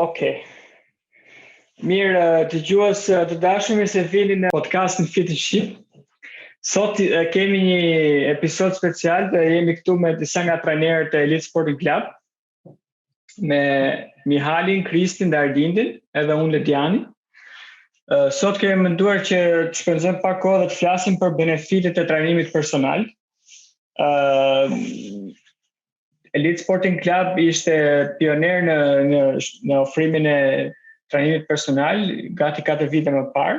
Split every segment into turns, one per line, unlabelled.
Okej. Mirë, dëgjues të dashur, mirë se vini në podcastin Fitin Shqip. Sot kemi një episod special dhe jemi këtu me disa nga trajnerët e Elite Sporting Club, me Mihalin, Kristin dhe Arlindin, edhe unë Lediani. Sot kemi menduar që të shpenzojmë pak kohë dhe të flasim për benefitet e trajnimit personal. Elite Sporting Club ishte pioner në ofrimin e trajnimit personal gati 4 vite më parë,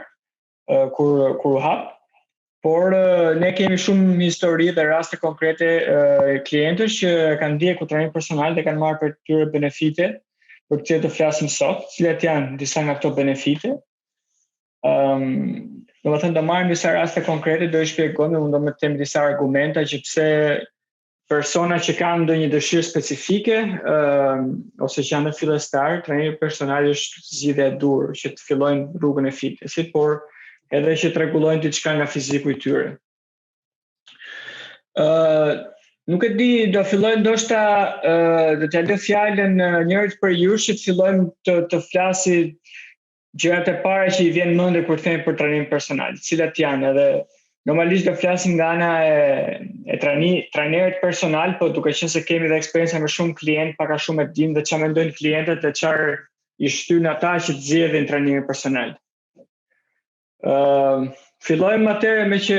kur u hap. Por ne kemi shumë histori dhe raste konkrete klientësh që kanë ndjekur trajnim personal dhe kanë marrë për tyre benefite, për të të flasim sot, cilat janë disa nga këto benefite. Do marrim disa raste konkrete, do i shpjegojmë, do të them disa argumenta që pse persona që kanë ndonjë dëshirë specifike ose që janë fillestar, trajnimi personal është zgjidhja e dur që të fillojnë rrugën e fitnessit, por edhe që të rregullojnë diçka nga fiziku i tyre. Nuk e di, do fillojmë ndoshta do t'ja lë fjalën njërit për ju që të fillojmë të flasi gjërat e para që i vjen mendje kur themi për trajnim personal, cilat janë, edhe normalisht do flasim nga ana e trajnerit personal, po duke qenë se kemi dhe eksperiencë me shumë klientë, pak a shumë e dim dhe çfarë mendojnë klientët dhe çfarë i shtyn ata që të zgjedhin trajnimin personal. Fillojmë atëherë me që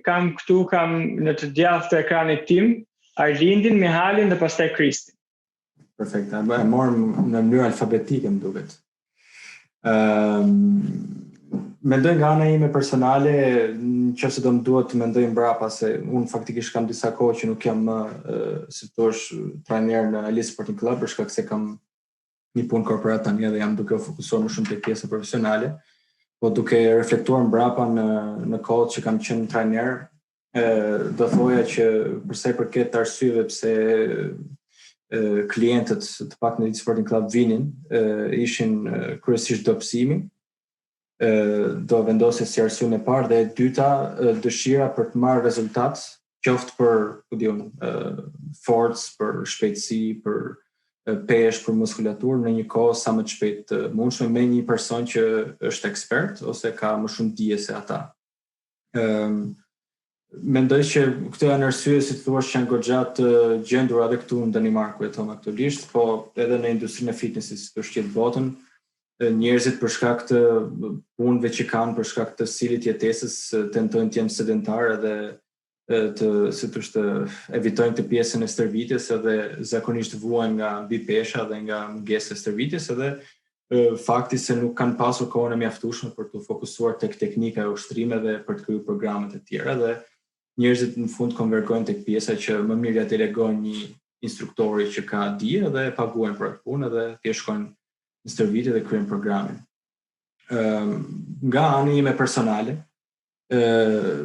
kam në të djathtë të ekranit tim Arlindin, Mihalin dhe pastaj Kristin.
Perfekt, e morëm në mënyrë alfabetike më duket. Mendoj nga ana ime personale, nëse do më duhet të mendoj mbrapa, se unë faktikisht kam disa kohë që nuk jam si thosh trajner në Elite Sporting Club, për shkak se kam një punë korporat tani dhe jam duke u fokusuar më shumë tek pjesa profesionale. Po duke reflektuar mbrapa në kohët që kam qenë trajner, do thoja që përsa i përket arsyeve pse klientët të pak në Elite Sporting Club vinin, ishin kryesisht dobësimi, do vendosje si arsye e parë, dhe e dyta dëshira për të marrë rezultat, qoftë për forcë, për shpejtësi, për pesh, për muskulaturë në një kohë sa më të shpejt të mundshme me një person që është ekspert ose ka më shumë dije se ata. Mendoj që këto janë arsye, si thua, që janë goxha të gjendura edhe këtu në Danimark ku jeton aktualisht, po edhe në industrinë e fitnessit të shqit botën, njerëzit për shkak të punëve që kanë, për shkak të stilit jetesës, tentojnë të jenë sedentar edhe të evitojnë të pjesën e stërvitjes, edhe zakonisht vuajnë nga mbi pesha dhe nga mungesa e stërvitjes, edhe fakti se nuk kanë pasur kohën e mjaftueshme për të fokusuar tek teknika e ushtrimeve dhe për të krijuar programet e tjera, dhe njerëzit në fund konvergojnë tek pjesa që më mirë ja delegojnë një instruktori që ka dije dhe e paguajnë për atë punë dhe thjesht shkojnë në stërvitje dhe kryejnë programin. Nga ana ime personale,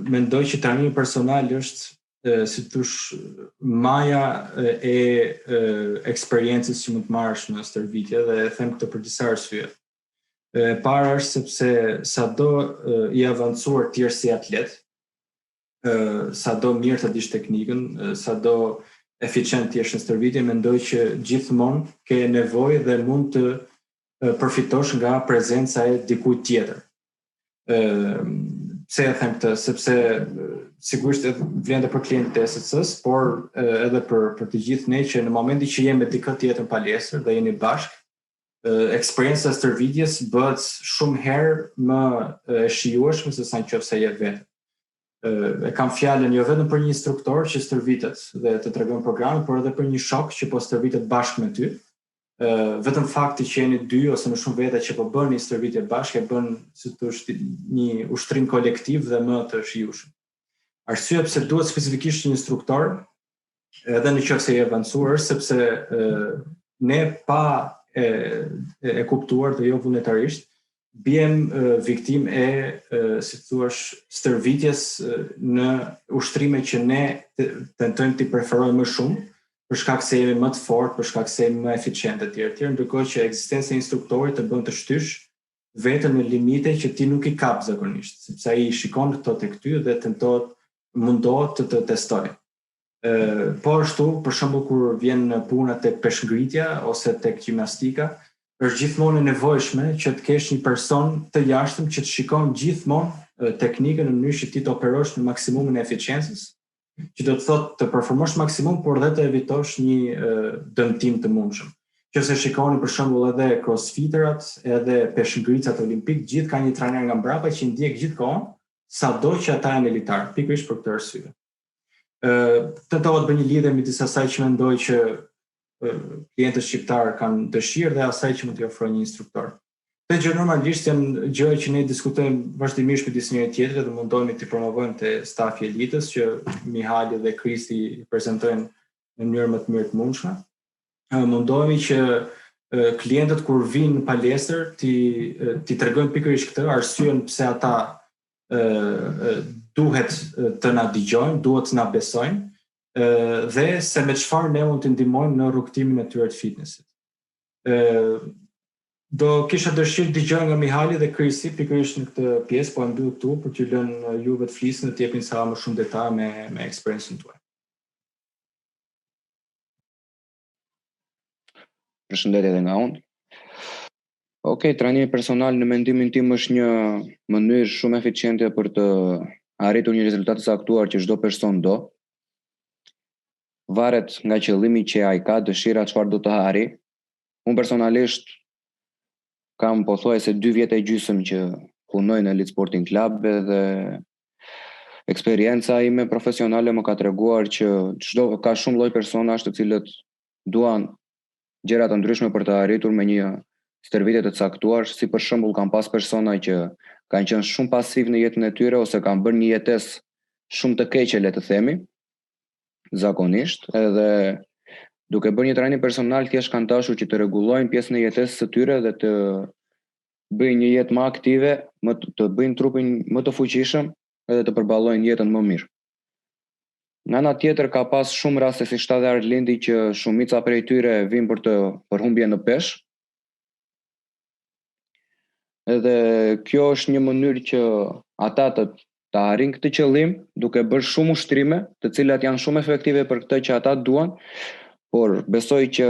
mendoj që trajnimi personal është, si thosh, maja e eksperiencës që mund të marrësh në stërvitje, dhe e them këtë për disa arsye. Para është sepse sado i avancuar të jesh si atlet, sado mirë të dish teknikën, sado eficient të jesh në stërvitje, mendoj që gjithmonë ke nevojë dhe mund të përfitosh nga prezenca e dikujt tjetër. Pse e them këtë? Sepse sigurisht vlen edhe për klientët e SSC-s, por edhe për të gjithë ne që në momentin që jemi me dikë tjetër në palestër dhe jeni bashkë, eksperjenca e stërvitjes bëhet shumë herë më e shijueshme se sa nëse je vetë. E kam fjalën jo vetëm për një instruktor që stërvitet dhe të tregon programin, por edhe për një shok që po stërvitet bashkë me ty. Vetëm fakti që jeni dy ose më shumë veta që po bëni stërvitje bashkë e bën, si thosh, një ushtrim kolektiv dhe më të shijueshëm. Arsyeja pse duhet specifikisht një instruktor, edhe në qoftë se je avancuar, sepse ne pa e kuptuar dhe jo vullnetarisht, biem viktim e, si thuash, stërvitjes në ushtrime që ne tentojmë të preferojmë më shumë, për shkak se jemi më të fortë, për shkak se jemi më eficient etj, ndërkohë që ekzistenca e instruktorit të bën të shtysh veten në limite që ti nuk i kap zakonisht, sepse ai shikon këto tek ty dhe mundohet të testojë. Po ashtu, për shembull kur vjen puna tek peshngritja ose tek gjimnastika, është gjithmonë e nevojshme që të kesh një person të jashtëm që të shikon gjithmonë teknikën në mënyrë që ti të operosh në maksimumin e eficiencës, që do të thotë të performosh maksimum, por dhe të evitosh një dëmtim të mundshëm. Nëse shikoni për shembull edhe crossfiterat, edhe peshngricat olimpik, gjithë kanë një trajner nga mbrapa që i ndjek gjithkohon, sado që ata janë elitar, pikërisht për këtë arsye. Tentohet bëj një lidhje midis asaj që mendoj që klientët shqiptar kanë dëshirë dhe asaj që mund t'i ofrojë një instruktor. Dhe gjë normalisht janë gjëra që ne diskutojmë vazhdimisht midis njëri tjetrit dhe mundohemi t'i promovojmë te stafi i elitës që Mihali dhe Kristi i prezantojnë në mënyrë më të mirë të mundshme. Mundohemi që klientët kur vinë në palestër ti tregojnë pikërisht këtë arsyeën pse ata duhet të na dëgjojnë, duhet të na besojnë, dhe se me çfarë ne mund të ndihmojmë në rrugtimin e tyre të fitnessit. Do kisha dëshirë të dëgjoj nga Mihali dhe Kristi pikërisht në këtë pjesë, po e mbyll këtu për t'ju lënë juve të flisni dhe të jepni sa më shumë detaj me eksperiencën tuaj.
Përshëndetje edhe nga unë. Okej, trajnimi personal në mendimin tim është një mënyrë shumë eficiente për të arritur një rezultat të caktuar që çdo person do. Varet nga qëllimi që ai ka, dëshira çfarë do të arri. Unë personalisht kam pothuajse 2 vjet e gjysmë që punoj në Elite Sporting Club dhe eksperienca ime profesionale më ka treguar që ka shumë lloj personash të cilët duan gjëra të ndryshme për të arritur me një stërvitje të caktuar, si për shembull kam pas persona që kanë qenë shumë pasiv në jetën e tyre ose kanë bërë një jetesë shumë të keqe, le të themi, zakonisht, edhe duke bërë një trajnim personal thjesht kanë dashur që të rregullojnë pjesën e jetesës së tyre dhe të bëjnë një jetë më aktive, të bëjnë trupin më të fuqishëm edhe të përballojnë jetën më mirë. Në ana tjetër ka pas shumë raste si Shtadhe Arlindi që shumica prej tyre vinë për të përhumbje në peshë. Edhe kjo është një mënyrë që ata të arrin këtë qëllim duke bërë shumë ushtrime, të cilat janë shumë efektive për këtë që ata duan, por besoj që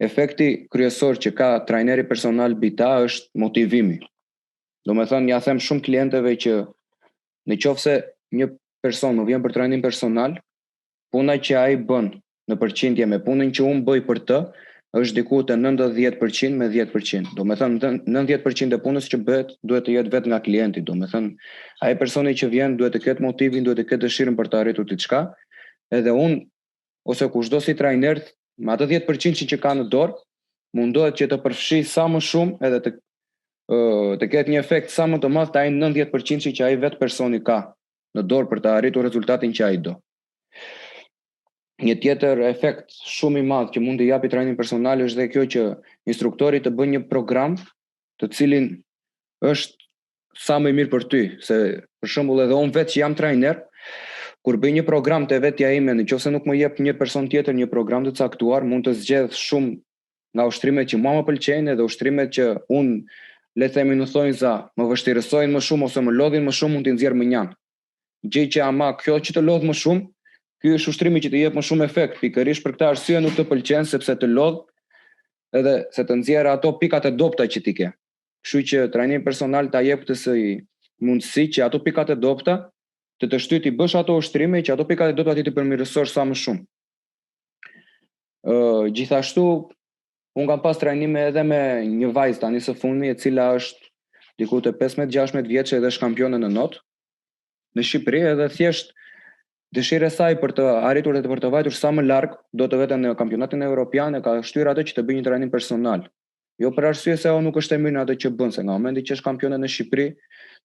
efekti kryesor që ka trajneri personal mbi ta është motivimi. Domethënë ja them shumë klientëve që nëse një person më vjen për trajnim personal, puna që ai bën në përqindje me punën që unë bëj për të është diku te 90% me 10%. Domethënë 90% e punës që bëhet duhet të jetë vetë nga klienti. Domethënë ai personi që vjen duhet të ketë motivin, duhet të ketë dëshirën për të arritur diçka, edhe unë ose kushdo si trajner me atë 10% që ka në dorë, mundohet që të përfshi sa më shumë edhe të ketë një efekt sa më të madh te ai 90% që ai vetë personi ka në dorë për të arritur rezultatin që ai do. Një tjetër efekt shumë i madh që mund të japi trajnim personal është dhe kjo që instruktori të bëjë një program të cilin është sa më i mirë për ty, se për shembull edhe unë vetë që jam trajner, kur bëj një program te vetja ime, nëse nuk më jep një person tjetër një program të caktuar, mund të zgjedh shumë nga ushtrimet që mua më pëlqejnë dhe ushtrimet që unë le të themi në thonjza më vështirësojnë më shumë ose më lodhin më shumë, mund t'i nxjerr më njanë. Gjë që ama kjo që të lodh më shumë, ky është ushtrimi që të jep më shumë efekt, pikërisht për këtë arsye nuk të pëlqen sepse të lodh edhe se të nxjerr ato pikat e dobta që ti ke. Kështu që trajnimi personal ta jep këtë si mundësi që ato pikat e dobta të shtyt i bësh ato ushtrime që ato pikat e dobta ti të përmirësosh sa më shumë. Gjithashtu unë kam pas trajnime edhe me një vajzë tani së fundmi e cila është diku te 15-16 vjeçë dhe është kampione në not në Shqipëri, edhe thjesht dëshira e saj për të arritur dhe për të vajtur sa më larg, do të veten në kampionatin evropian, e ka shtyrë atë që të bëjë një trajnim personal. Jo për arsye se ajo nuk është e mirë në atë që bën, se nga momenti që është kampione në Shqipëri,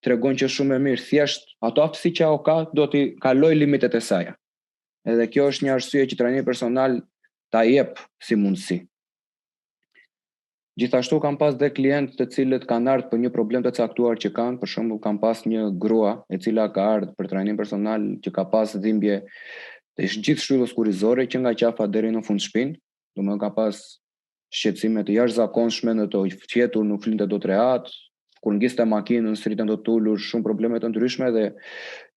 tregon që është shumë e mirë, thjesht ato aftësi që ajo ka do t'i kaloj limitet e saj. Edhe kjo është një arsye që trajnimi personal ta jep si mundësi. Gjithashtu kam pas dhe klientë të cilët kanë ardhur për një problem të caktuar që kanë, për shembull kam pas një grua e cila ka ardhur për trajnim personal që ka pas dhimbje të gjithë shtyllës kurrizore që nga qafa deri në fund shpinë, domethënë ka pas shqetësime të jashtëzakonshme në të fjetur, nuk flinte dot rehat, kur ngiste makinën, sritën do të ulur, shumë probleme të ndryshme dhe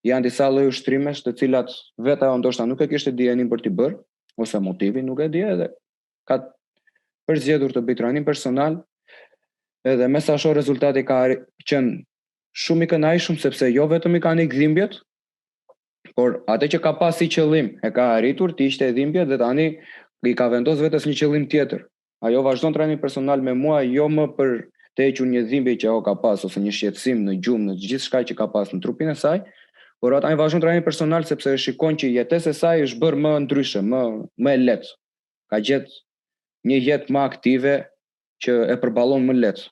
janë disa lloj ushtrimesh të cilat vetë ajo ndoshta nuk e kishte dijenin për t'i bërë, ose motivin nuk e di edhe ka përzgjedhur të bëjë trajnim personal, edhe me sa shoh rezultati ka qenë shumë i kënaqshëm sepse jo vetëm i kanë ikë dhimbjet, por atë që ka pas si qëllim e ka arritur, të ishte dhimbje dhe tani i ka vendosur vetes një qëllim tjetër. Ajo vazhdon trajnim personal me mua jo më për të hequr një dhimbje që ajo ka pas ose një shqetësim në gjumë, në gjithçka që ka pas në trupin e saj, por atë ai vazhdon trajnim personal sepse shikon që jetesa e saj është bërë më ndryshe, më e lehtë. Ka gjetë një jetë më aktive që e përballon më lehtë.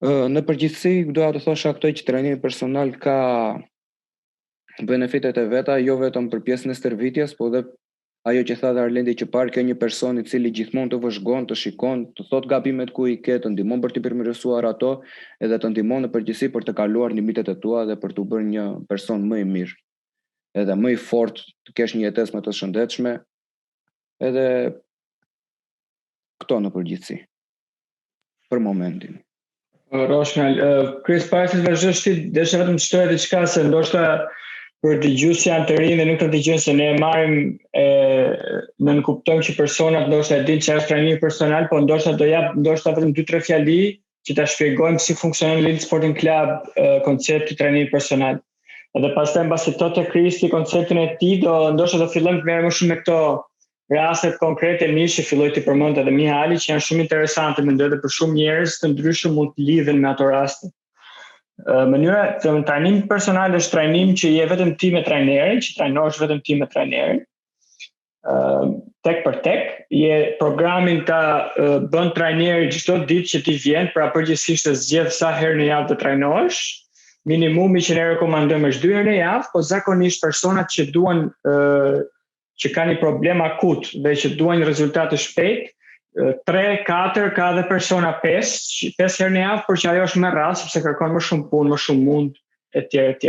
Në përgjithësi doja të thosha këtë që trajnimi personal ka benefitet e veta, jo vetëm për pjesën e stërvitjes, po edhe ajo që tha dhe Arlendi që parë ke një person i cili gjithmonë të vëzhgon, të shikon, të thot gabimet ku i ke, të ndihmon për të përmirësuar ato, edhe të ndihmon në përgjithësi për të kaluar limitet e tua dhe për të bërë një person më i mirë, edhe më i fortë, të kesh një jetesë më të shëndetshme, edhe këto në përgjithësi. Për momentin.
Roshmel, Chris, para se të vazhdosh ti, desha vetëm të shtoj diçka se ndoshta për dëgjues janë të rinj dhe nuk të dëgjojnë se ne marrim ne kuptojmë që personat ndoshta e dinë çfarë është trajnimi personal, po ndoshta do jap ndoshta vetëm 2-3 fjali që ta shpjegojmë si funksionon Lille Sporting Club koncepti trajnimi personal. Edhe pastaj mbasi thotë Kristi konceptin e tij ndoshta do fillojmë të merrem më shumë me këto rastet konkrete mirë që filloi të përmend edhe Mihali që janë shumë interesante, mendoj edhe për shumë njerëz të ndryshëm mund të lidhen me ato raste. Mënyra të trajnim personal është trajnim që je vetëm ti me trajnerin, që trajnohesh vetëm ti me trajnerin. Tek për tek, je programin ta bën trajneri çdo ditë që ti vjen, pra përgjithsisht të zgjedh sa herë në javë të trajnohesh. Minimumi që ne rekomandojmë është 2 herë në javë, po zakonisht personat që duan që ka një problem akut dhe që duan një rezultat të shpejt, 3, 4, ka dhe persona 5 herë në javë, por që ajo është më rrallë sepse kërkon më shumë punë, më shumë mund, etj.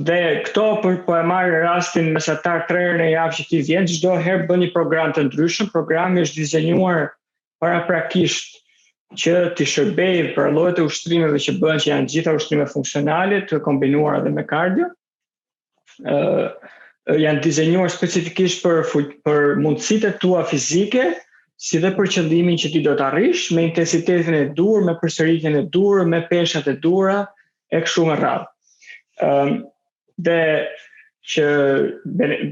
Dhe këto po e marr rastin mesatar 3 herë në javë që ti vjen, çdo herë bën një program të ndryshëm. Programi është dizenjuar paraprakisht që ti shërbejë për llojet e ushtrimeve që bëhen, që janë gjitha ushtrime funksionale, të kombinuara edhe me kardio. Janë dizenjuar specifikisht për mundësitë tua fizike, si dhe për qëllimin që ti do të arrish, me intensitetin e dur, me përsëritjen e dur, me peshat e dura, e kështu me radhë. Dhe që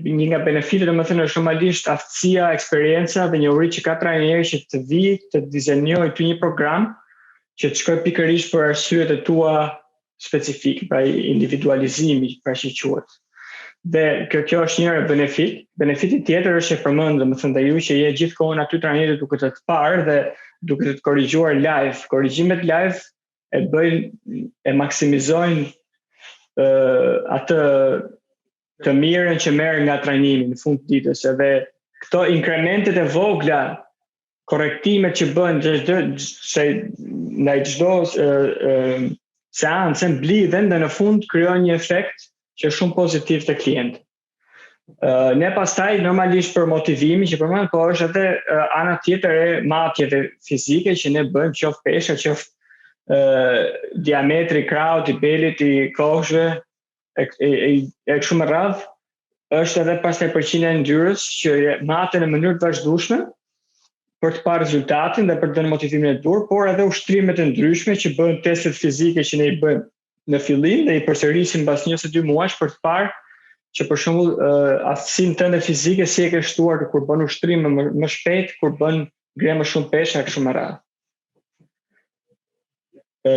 një nga benefitet domethënë është normalisht aftësia, eksperjenca dhe njohuri që ka trajneri që të vijë të dizenjojë ty një program që të shkojë pikërisht për arsyet e tua specifike, pra individualizimi, pra që quhet. Dhe kjo është një benefit. Benefiti tjetër është që përmend, domethënë dhe ju që je gjithkohon aty trajneri duke të parë dhe duke të korrigjuar live. Korrigjimet live e maksimizojnë atë të mirën që merr nga trajnimi në fund të ditës, edhe këto inkrementet e vogla, korrektimet që bën ndaj çdo seancë mblidhen dhe në fund krijojnë një efekt që është shumë pozitiv të klientit. Ne pastaj normalisht për motivimin që përmend, po është edhe ana tjetër e matjeve fizike që ne bëjmë, qoftë pesha, qoftë diametri i krahut, i belit, i kohëshve, e kështu me radhë, është edhe pastaj përqindja e ndyres që maten në mënyrë të vazhdueshme për të parë rezultatin dhe për të dhënë motivimin e dur, por edhe ushtrimet e ndryshme që bëjnë testet fizike që ne i bëjmë në fillim dhe i përsërisim pas 1-2 muajsh për të parë që për shembull aftësinë tënde fizike si e ke shtuar kur bën ushtrime më shpejt, kur bën ngre më shumë pesha kështu me radhë.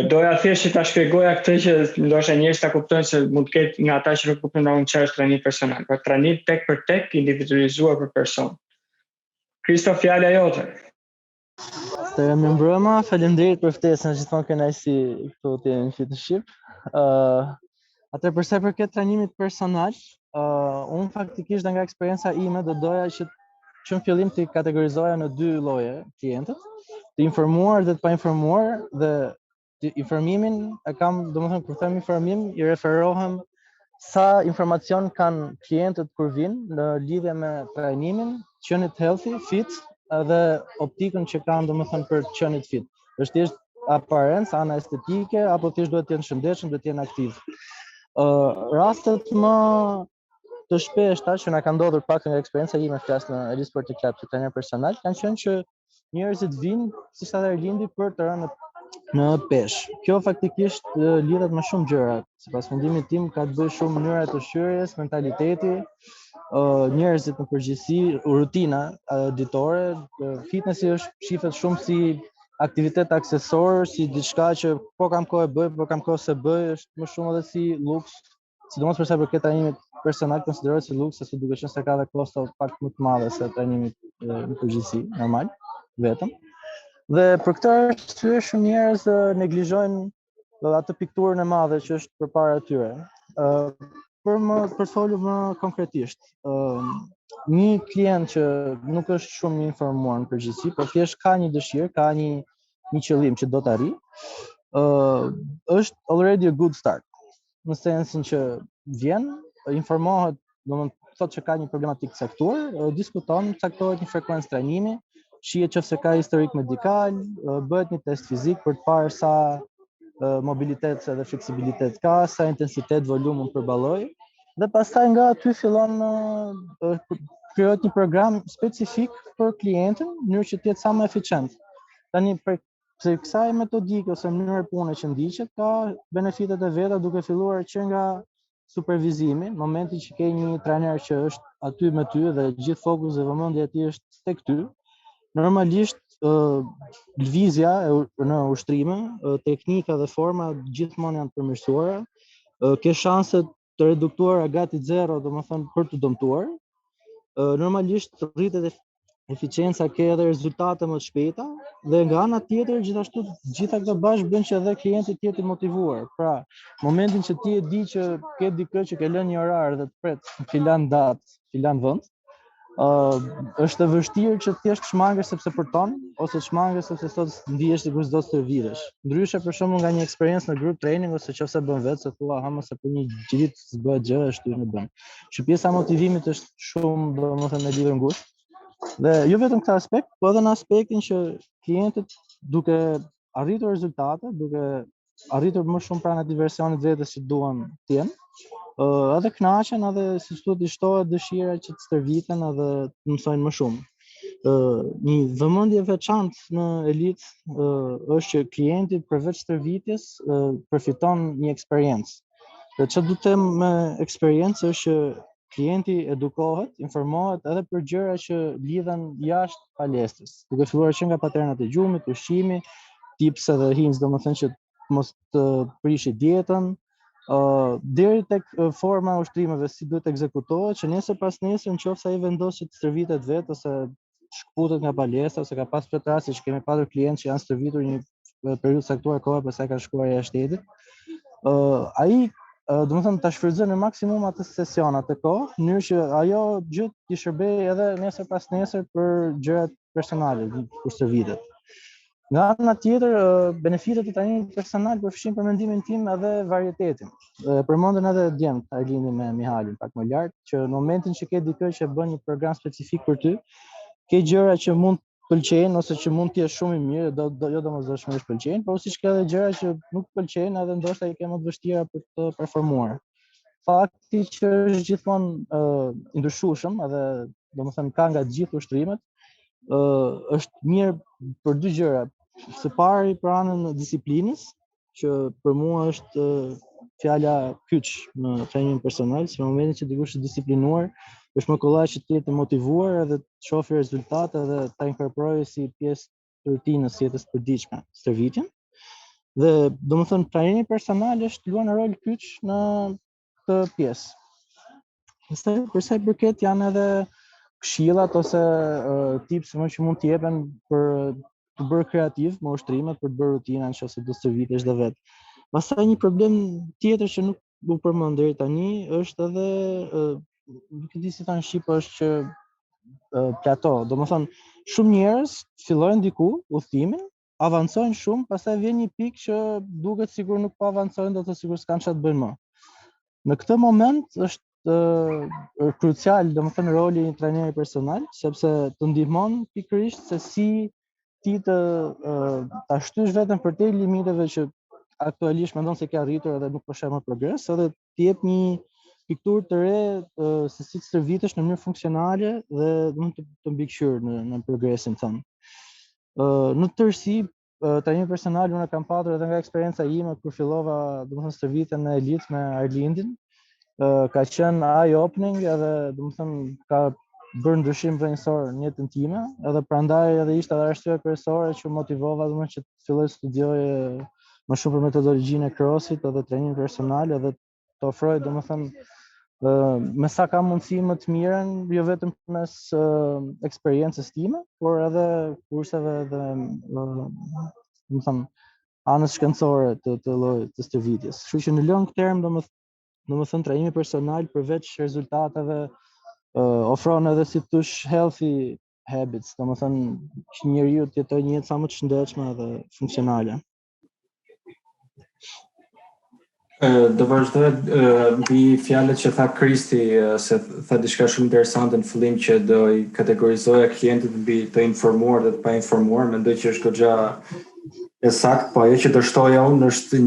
Doja thjesht ta shpjegoja këtë që ndoshta njerëzit ta kuptojnë se mund të ketë nga ata që nuk kuptojnë çfarë është trajnim personal, por trajnim tek për tek individualizuar për person. Kristo, fjala jote.
Më mbrëma, faleminderit për ftesën, gjithmonë kënaqësi këtu të jemi në Shqip. Atë përsa i përket trajnimit personal, unë faktikisht nga eksperienca ime do doja që në fillim të kategorizoja në 2 lloje klientët, të informuar dhe të pa informuar, dhe informimin e kam, domethënë kur them informim, i referohem sa informacion kanë klientët kur vinë në lidhje me trajnimin, qenit healthy, fit, dhe optikën që kanë domethënë për qenit fit. Është thjesht aparencë, ana estetike, apo thjesht duhet të jenë shëndetshëm, duhet të jenë aktiv. Rastet më të shpeshta që na ka ndodhur pak nga eksperienca ime flas në Elite Sport Club si trajner personal kanë qenë që njerëzit vinë si sa dhe lindi për të rënë në peshë. Kjo faktikisht lidhet me shumë gjëra. Sipas mendimit tim ka të bëjë shumë mënyra të ushqyerjes, mentaliteti, njerëzit në përgjithësi, rutina ditore, fitnessi shifet shumë si aktivitet aksesor, si diçka që po kam kohë e bëj, po kam kohë se bëj, është më shumë edhe si luks, sidomos për sa i përket trajnimit personal konsiderohet si luks, sepse duke qenë se ka dhe kosto pak më të mëdha se trajnimit në përgjithësi, normal, vetëm. Dhe për këtë arsye shumë njerëz neglizhojnë atë pikturën e madhe që është përpara tyre. Për të folur më konkretisht, një klient që nuk është shumë i informuar në përgjithësi, por thjesht ka një dëshirë, ka një qëllim që do të arrijë, është already a good start. Në sensin që vjen, informohet, domethënë thotë që ka një problematik caktuar, diskuton, caktohet një frekuencë trajnimi, shihet nëse ka historik medikal, bëhet një test fizik për të parë sa mobilitet dhe fleksibilitet ka, sa intensitet, volum mund përballoj, dhe pastaj nga aty fillon krijohet një program specifik për klientin, në mënyrë që të jetë sa më eficient. Tani pse kësaj metodike ose mënyrë pune që ndiqet ka benefitet e veta, duke filluar që nga supervizimi, në momentin që ke një trajner që është aty me ty dhe gjithë fokusi dhe vëmendja e tij është tek ty, normalisht lëvizja në ushtrime, teknika dhe forma gjithmonë janë të përmirësuara, ke shanse të reduktuara gati zero, domethënë për të dëmtuar. Normalisht rritet eficienca, ke edhe rezultate më të shpejta, dhe nga ana tjetër gjithashtu gjitha këto bashkë bën që edhe klienti të jetë i motivuar. Pra, momentin që ti e di që ke dikë që ke lënë një orar dhe të pret në filan datë, filan vend, është e vështirë që thjesht shmangesh sepse përton, ose shmangesh sepse sot ndihesh sikur s'do të stërvitesh. Ndryshe për shembull nga një eksperiencë në group training ose nëse bën vetë, se thua ha mos e për një gjirit s'bëhet gjë, është ty në bën. Që pjesa e motivimit është shumë, domethënë, në lidhje ngushtë. Dhe jo vetëm këtë aspekt, po edhe në aspektin që klientët duke arritur rezultate, duke arritur më shumë pranë atij versionit vetes që duan të jenë, edhe kënaqen, edhe siç thotë i shtohet dëshira që të stërviten edhe të mësojnë më shumë. Një vëmendje veçantë në Elite është që klienti përveç stërvitjes përfiton një eksperiencë. Dhe çfarë do të them me eksperiencë është që klienti edukohet, informohet edhe për gjëra që lidhen jashtë palestrës, duke filluar që nga paternat e gjumit, ushqimi, tips edhe hints, domethënë që mos të prishi dietën, deri tek forma e ushtrimeve, si duhet ekzekutohet, që nesër pas nesër nëse ai vendos që të stërvitet vetë ose shkputet nga palestra, ose ka pas këtë raste që kemi pasur klientë që janë stërvitur një periudhë caktuar kohe pastaj kanë shkuar jashtë shtetit, ai domethënë ta shfrytëzon në maksimum atë sesion, atë kohë, në mënyrë që ajo gjë t'i shërbejë edhe nesër pas nesër për gjërat personale, për stërvitet. Nga ana tjetër, benefitet e trajnimit personal përfshin për mendimin tim edhe varietatin. Përmendën edhe djem Arlini me Mihalin pak më lart, që në momentin që ke dikë që bën një program specifik për ty, ke gjëra që mund pëlqejnë ose që mund të jesh shumë i mirë, jo domosdoshmërisht pëlqejnë, por siç ka edhe gjëra që nuk pëlqejnë edhe ndoshta i ke më të vështira për të performuar. Fakti që është gjithmonë i ndryshueshëm edhe domethënë ka nga të gjithë ushtrimet, është mirë për dy gjëra. Së pari për anën e disiplinës, që për mua është fjala kyç në trajnimin personal, se në momentin që dikush është disiplinuar, është më kollaj që të jetë motivuar edhe të shohë rezultate dhe ta inkorporojë si pjesë të rutinës së jetës së përditshme, stërvitjen. Dhe domethënë trajnimi personal është luan rol kyç në këtë pjesë. Për sa i përket janë edhe këshillat ose tips që mund të jepen për të bërë kreativ me ushtrimet, për të bërë rutina nëse do të stërvitesh dhe vetë. Pastaj një problem tjetër që nuk u përmend deri tani është edhe nuk e di si ta në shqip, është që plato. Domethënë shumë njerëz fillojnë diku udhtimin, avancojnë shumë, pastaj vjen një pikë që duket sikur nuk po avancojnë dot, ose sikur s'kan çfarë të bëjnë më. Në këtë moment është krucial, domethënë roli i një trajneri personal, sepse të ndihmon pikërisht se si ti të ta shtysh veten përtej limiteve që aktualisht mendon se ke arritur edhe nuk po sheh më progres, edhe të jep një pikturë të re se si të stërvitesh në mënyrë funksionale dhe mund të mbikëqyr në progresin tënd. Në tërësi, trajnim personal unë kam patur edhe nga eksperienca ime kur fillova, domethënë stërvitjen në elitë me Arlindin. Ka qenë eye-opening edhe domethënë ka bërë ndryshim vërtetësor në jetën time, edhe prandaj edhe ishte edhe arsyeja kryesore që motivova domethënë që të filloj studioj më shumë për metodologjinë e CrossFit edhe trajnim personal edhe të ofroj domethënë me sa ka mundësi më të mirën, jo vetëm mes eksperiencës time, por edhe kurseve dhe domethënë anës shkencore të stërvitjes. Kështu që në long term domethënë trajnimi personal përveç rezultateve ofron edhe si thosh healthy habits, domethënë që njeriu të jetojë një jetë sa më të shëndetshme dhe funksionale.
Do vazhdoj mbi fjalët që tha Kristi, se tha diçka shumë interesante në fillim që do I kategorizoja klientët mbi të informuar dhe të pa informuar, mendoj që është goxha e saktë, po ajo që do shtoja unë është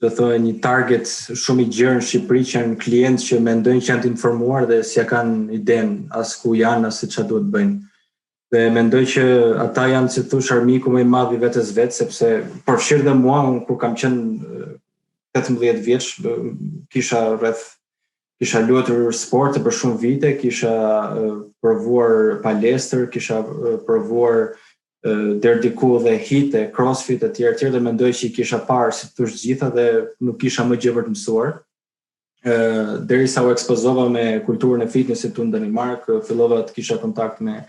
do thojë një target shumë I gjerë në Shqipëri që janë klientë që mendojnë që janë të informuar dhe s'ja kanë idenë as ku janë as se çfarë duhet bëjnë. Dhe mendoj që ata janë si thosh armiku më I madh I vetes vet, sepse përfshir dhe mua unë kur kam qenë 18 vjeç, kisha luajtur sport për shumë vite, kisha provuar palestër, kisha provuar deri diku dhe HIIT, CrossFit e tjerë dhe mendoj që I kisha parë si thosh gjitha dhe nuk kisha më gjë për të mësuar. Derisa u ekspozova me kulturën e fitnessit në Danimark, fillova të kisha kontakt me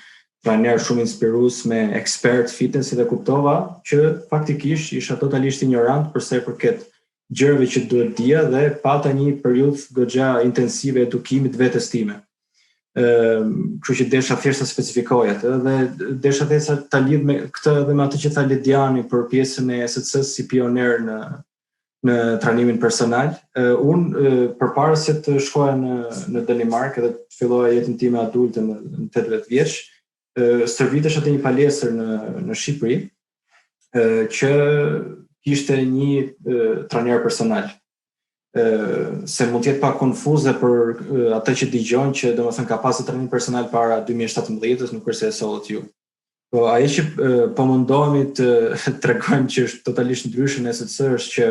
trajner shumë inspirues, me ekspert fitnessi dhe kuptova që faktikisht isha totalisht ignorant për sa I përket gjërave që duhet dija dhe pata një periudhë goxha intensive edukimit vetes time. Kështu që desha thjesht të specifikoj atë dhe desha thjesht ta lidh me këtë dhe me atë që tha Lidiani për pjesën e SCS si pioner në trajnimin personal. Unë përpara se të shkoja në Danimark edhe të filloja jetën time adulte në 18 vjeç, stërvitesha te një palestër në Shqipëri që kishte një trajner personal. Se mund të jetë pak konfuze për ata që dëgjojnë që domethënë ka pasur trajnim personal para 2017-s, nuk është se e sollët ju. Po ajo që po mundohemi të tregojmë që është totalisht ndryshe në SCS është që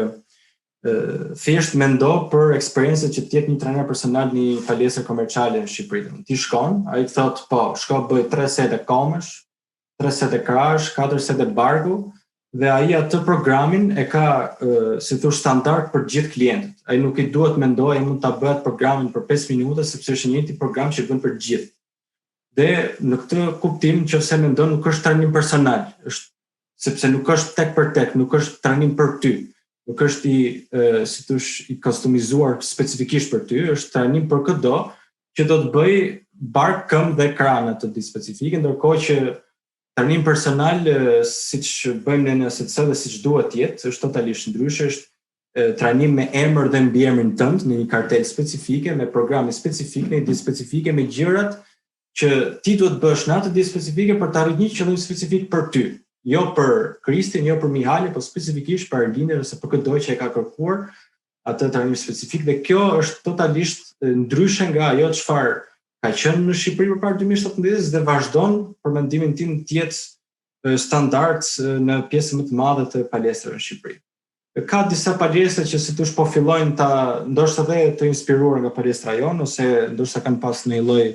thjesht mendo për eksperiencën që të jetë një trajner personal në një palestër komerciale në Shqipëri. Ti shkon, ai të thotë po, shko bëj 3 sete komesh, 3 sete krash, 4 sete barku. Dhe ai atë programin e ka si thosh standard për gjithë klientët. Ai nuk I duhet mendoj, ai mund ta bëhet programin për 5 minuta sepse është një program që bën për gjithë. Dhe në këtë kuptim nëse mendon nuk është trajnim personal, është sepse nuk është tek për tek, nuk është trajnim për ty. Nuk është si thosh I kustomizuar specifikisht për ty, është trajnim për çdo që do të bëj bark, këmbë dhe krana të di specifike, ndërkohë që trajnim personal, siç bëjmë në SCS dhe siç duhet të jetë, është totalisht ndryshe, është trajnim me emër dhe mbiemrin tënd në një kartel specifike, me programe specifike, në ditë specifike, me gjërat që ti duhet bësh në atë ditë specifike për të arritur një qëllim specifik për ty. Jo për Kristin, jo për Mihalin, por specifikisht për Arlindin ose për çdo që e ka kërkuar atë trajnim specifik dhe kjo është totalisht ndryshe nga ajo çfarë ka qenë në Shqipëri përpara 2017 dhe vazhdon për mendimin tim të jetë standard në pjesën më të madhe të palestrave në Shqipëri. Ka disa palestra që si thosh po fillojnë ndoshta edhe të inspiruar nga palestra jonë ose ndoshta kanë pas një lloj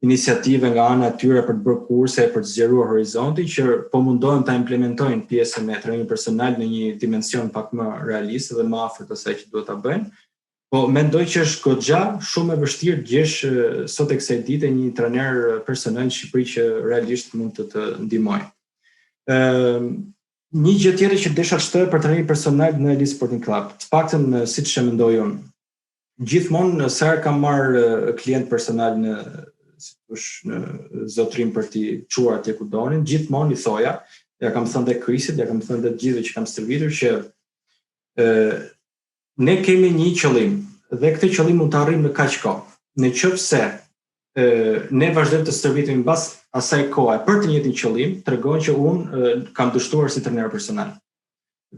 iniciative nga ana e tyre për të bërë kurse për të zgjeruar horizontin që po mundohen ta implementojnë pjesën me trajnim personal në një dimension pak më realist dhe më afër asaj që duhet ta bëjnë. Po mendoj që është goxha shumë e vështirë gjesh sot e kësaj dite një trajner personal në Shqipëri që realisht mund të ndihmojë. Një gjë tjetër që desha të shtoj për trajnim personal në Elite Sporting Club, të paktën siç e mendoj unë. Gjithmonë sa herë kam marr klient personal në zotrim për t'i çuar atje ku donin, gjithmonë I thoja, ja kam thënë te Krisit, ja kam thënë te gjithëve që kam stërvitur që ne kemi një qëllim dhe këtë qëllim mund të arrijmë në kaq kohë. Nëse ne vazhdojmë të stërvitemi mbas asaj kohe për të njëjtin qëllim, tregon që unë kam dështuar si trajner personal.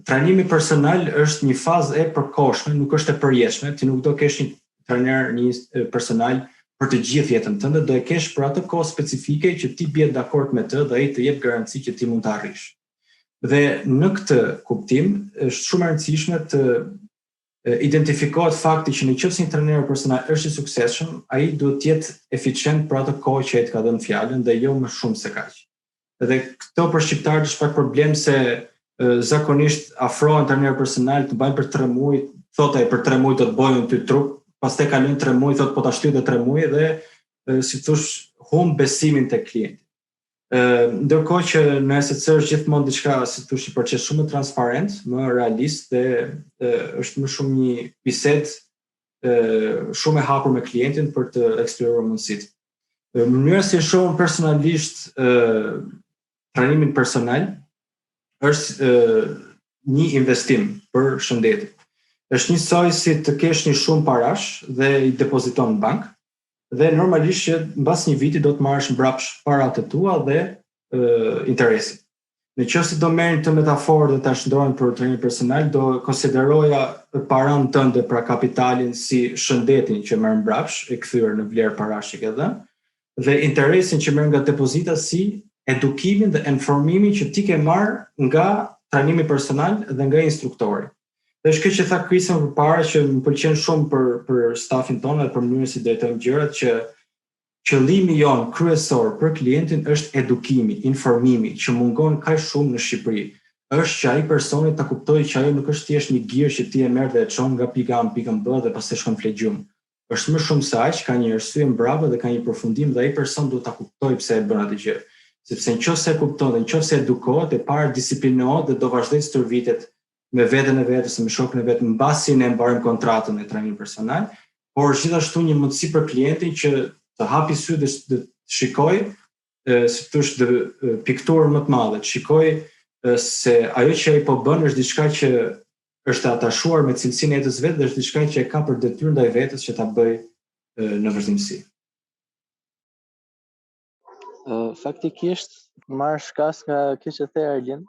Trajnimi personal është një fazë e përkohshme, nuk është e përjetshme, ti nuk do kesh një trajner një personal për të gjithë jetën tënde, do e kesh për atë kohë specifike që ti bie dakord me të dhe ai të jep garanci që ti mund të arrish. Dhe në këtë kuptim është shumë e rëndësishme të identifikohet fakti që nëse një trajner personal është i suksesshëm, ai duhet të jetë eficient për atë kohë që ai të ka dhënë fjalën dhe jo më shumë se kaq. Edhe këto për shqiptarët është pak problem se zakonisht afrohen trajner personal të bajnë për 3 muaj, thotë ai për 3 muaj do të bojnë ty trup, pastaj kalojnë 3 muaj, thotë po ta shtyj edhe 3 muaj dhe si thosh humb besimin tek klienti. Ndërkohë që në SC është gjithmonë diçka, si thosh, një proces shumë transparent, më realist dhe është më shumë një bisedë shumë e hapur me klientin për të eksploruar mundësitë. Mënyra si e shohim personalisht trajnimin personal është një investim për shëndetin. Është njësoj si të kesh një shumë parash dhe i depoziton në bankë, dhe normalisht që mbas një viti do të marrësh mbrapsht paratë tua dhe interesin. Nëse do merrni të metaforë dhe ta shndrojmë për trajnim personal, do konsideroja paranë tënde, pra kapitalin, si shëndetin që merr mbrapsht, e kthyer në vlerë parash që ke dhënë, dhe interesin që merr nga depozita si edukimin dhe informimin që ti ke marr nga trajnimi personal dhe nga instruktori. Dhe është kjo që tha Krisen përpara, që më pëlqen shumë për stafin tonë dhe për mënyrën si drejtojmë gjërat, që qëllimi jon kryesor për klientin është edukimi, informimi, që mungon kaq shumë në Shqipëri. Është që ai personi ta kuptojë që ajo nuk është thjesht një girë që ti e merr dhe e çon nga pika A në pikën B dhe pastaj shkon flegjum. Është më shumë se aq, ka një arsye mbrapa dhe ka një përfundim dhe ai person duhet ta kuptojë pse e bën atë gjë. Sepse nëse e kupton dhe nëse edukohet, e para disiplinohet dhe do vazhdojë stërvitet me veten e vetes, me shokun e vet, mbasi ne mbarojmë kontratën e trajnimit personal, por gjithashtu një mundësi për klientin që të hapi sy dhe të shikojë, si thosh, pikturën më të madhe, të shikojë se ajo që ai po bën është diçka që është atashuar me cilësinë e jetës vet dhe është diçka që e ka për detyrë ndaj vetes që ta bëj në vazhdimsi.
Faktikisht marr shkas nga kjo që the Arlin.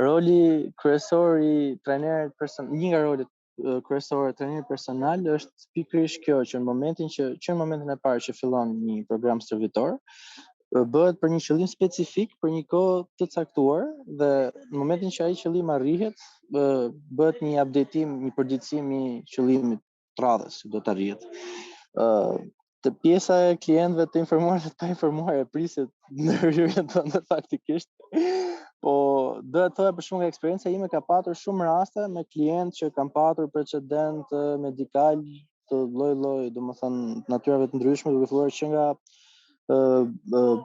Roli kryesor i trajnerit personal, një nga rolet kryesore të trajnerit personal është pikërisht kjo, që në momentin e parë që fillon një program stërvitor, bëhet për një qëllim specifik, për një kohë të caktuar, dhe në momentin që ai qëllim arrihet, bëhet një updatim, një përditësim i qëllimit të radhës që do të arrihet. Të pjesa e klientëve të informuar dhe të pa informuar e priset në hyrjen tonë faktikisht. Po do të thoya për shkak nga eksperjenca ime, ka patur shumë raste me klientë që kanë patur precedent medikal të lloj-lloj, domethënë natyrave të ndryshme, duke filluar që nga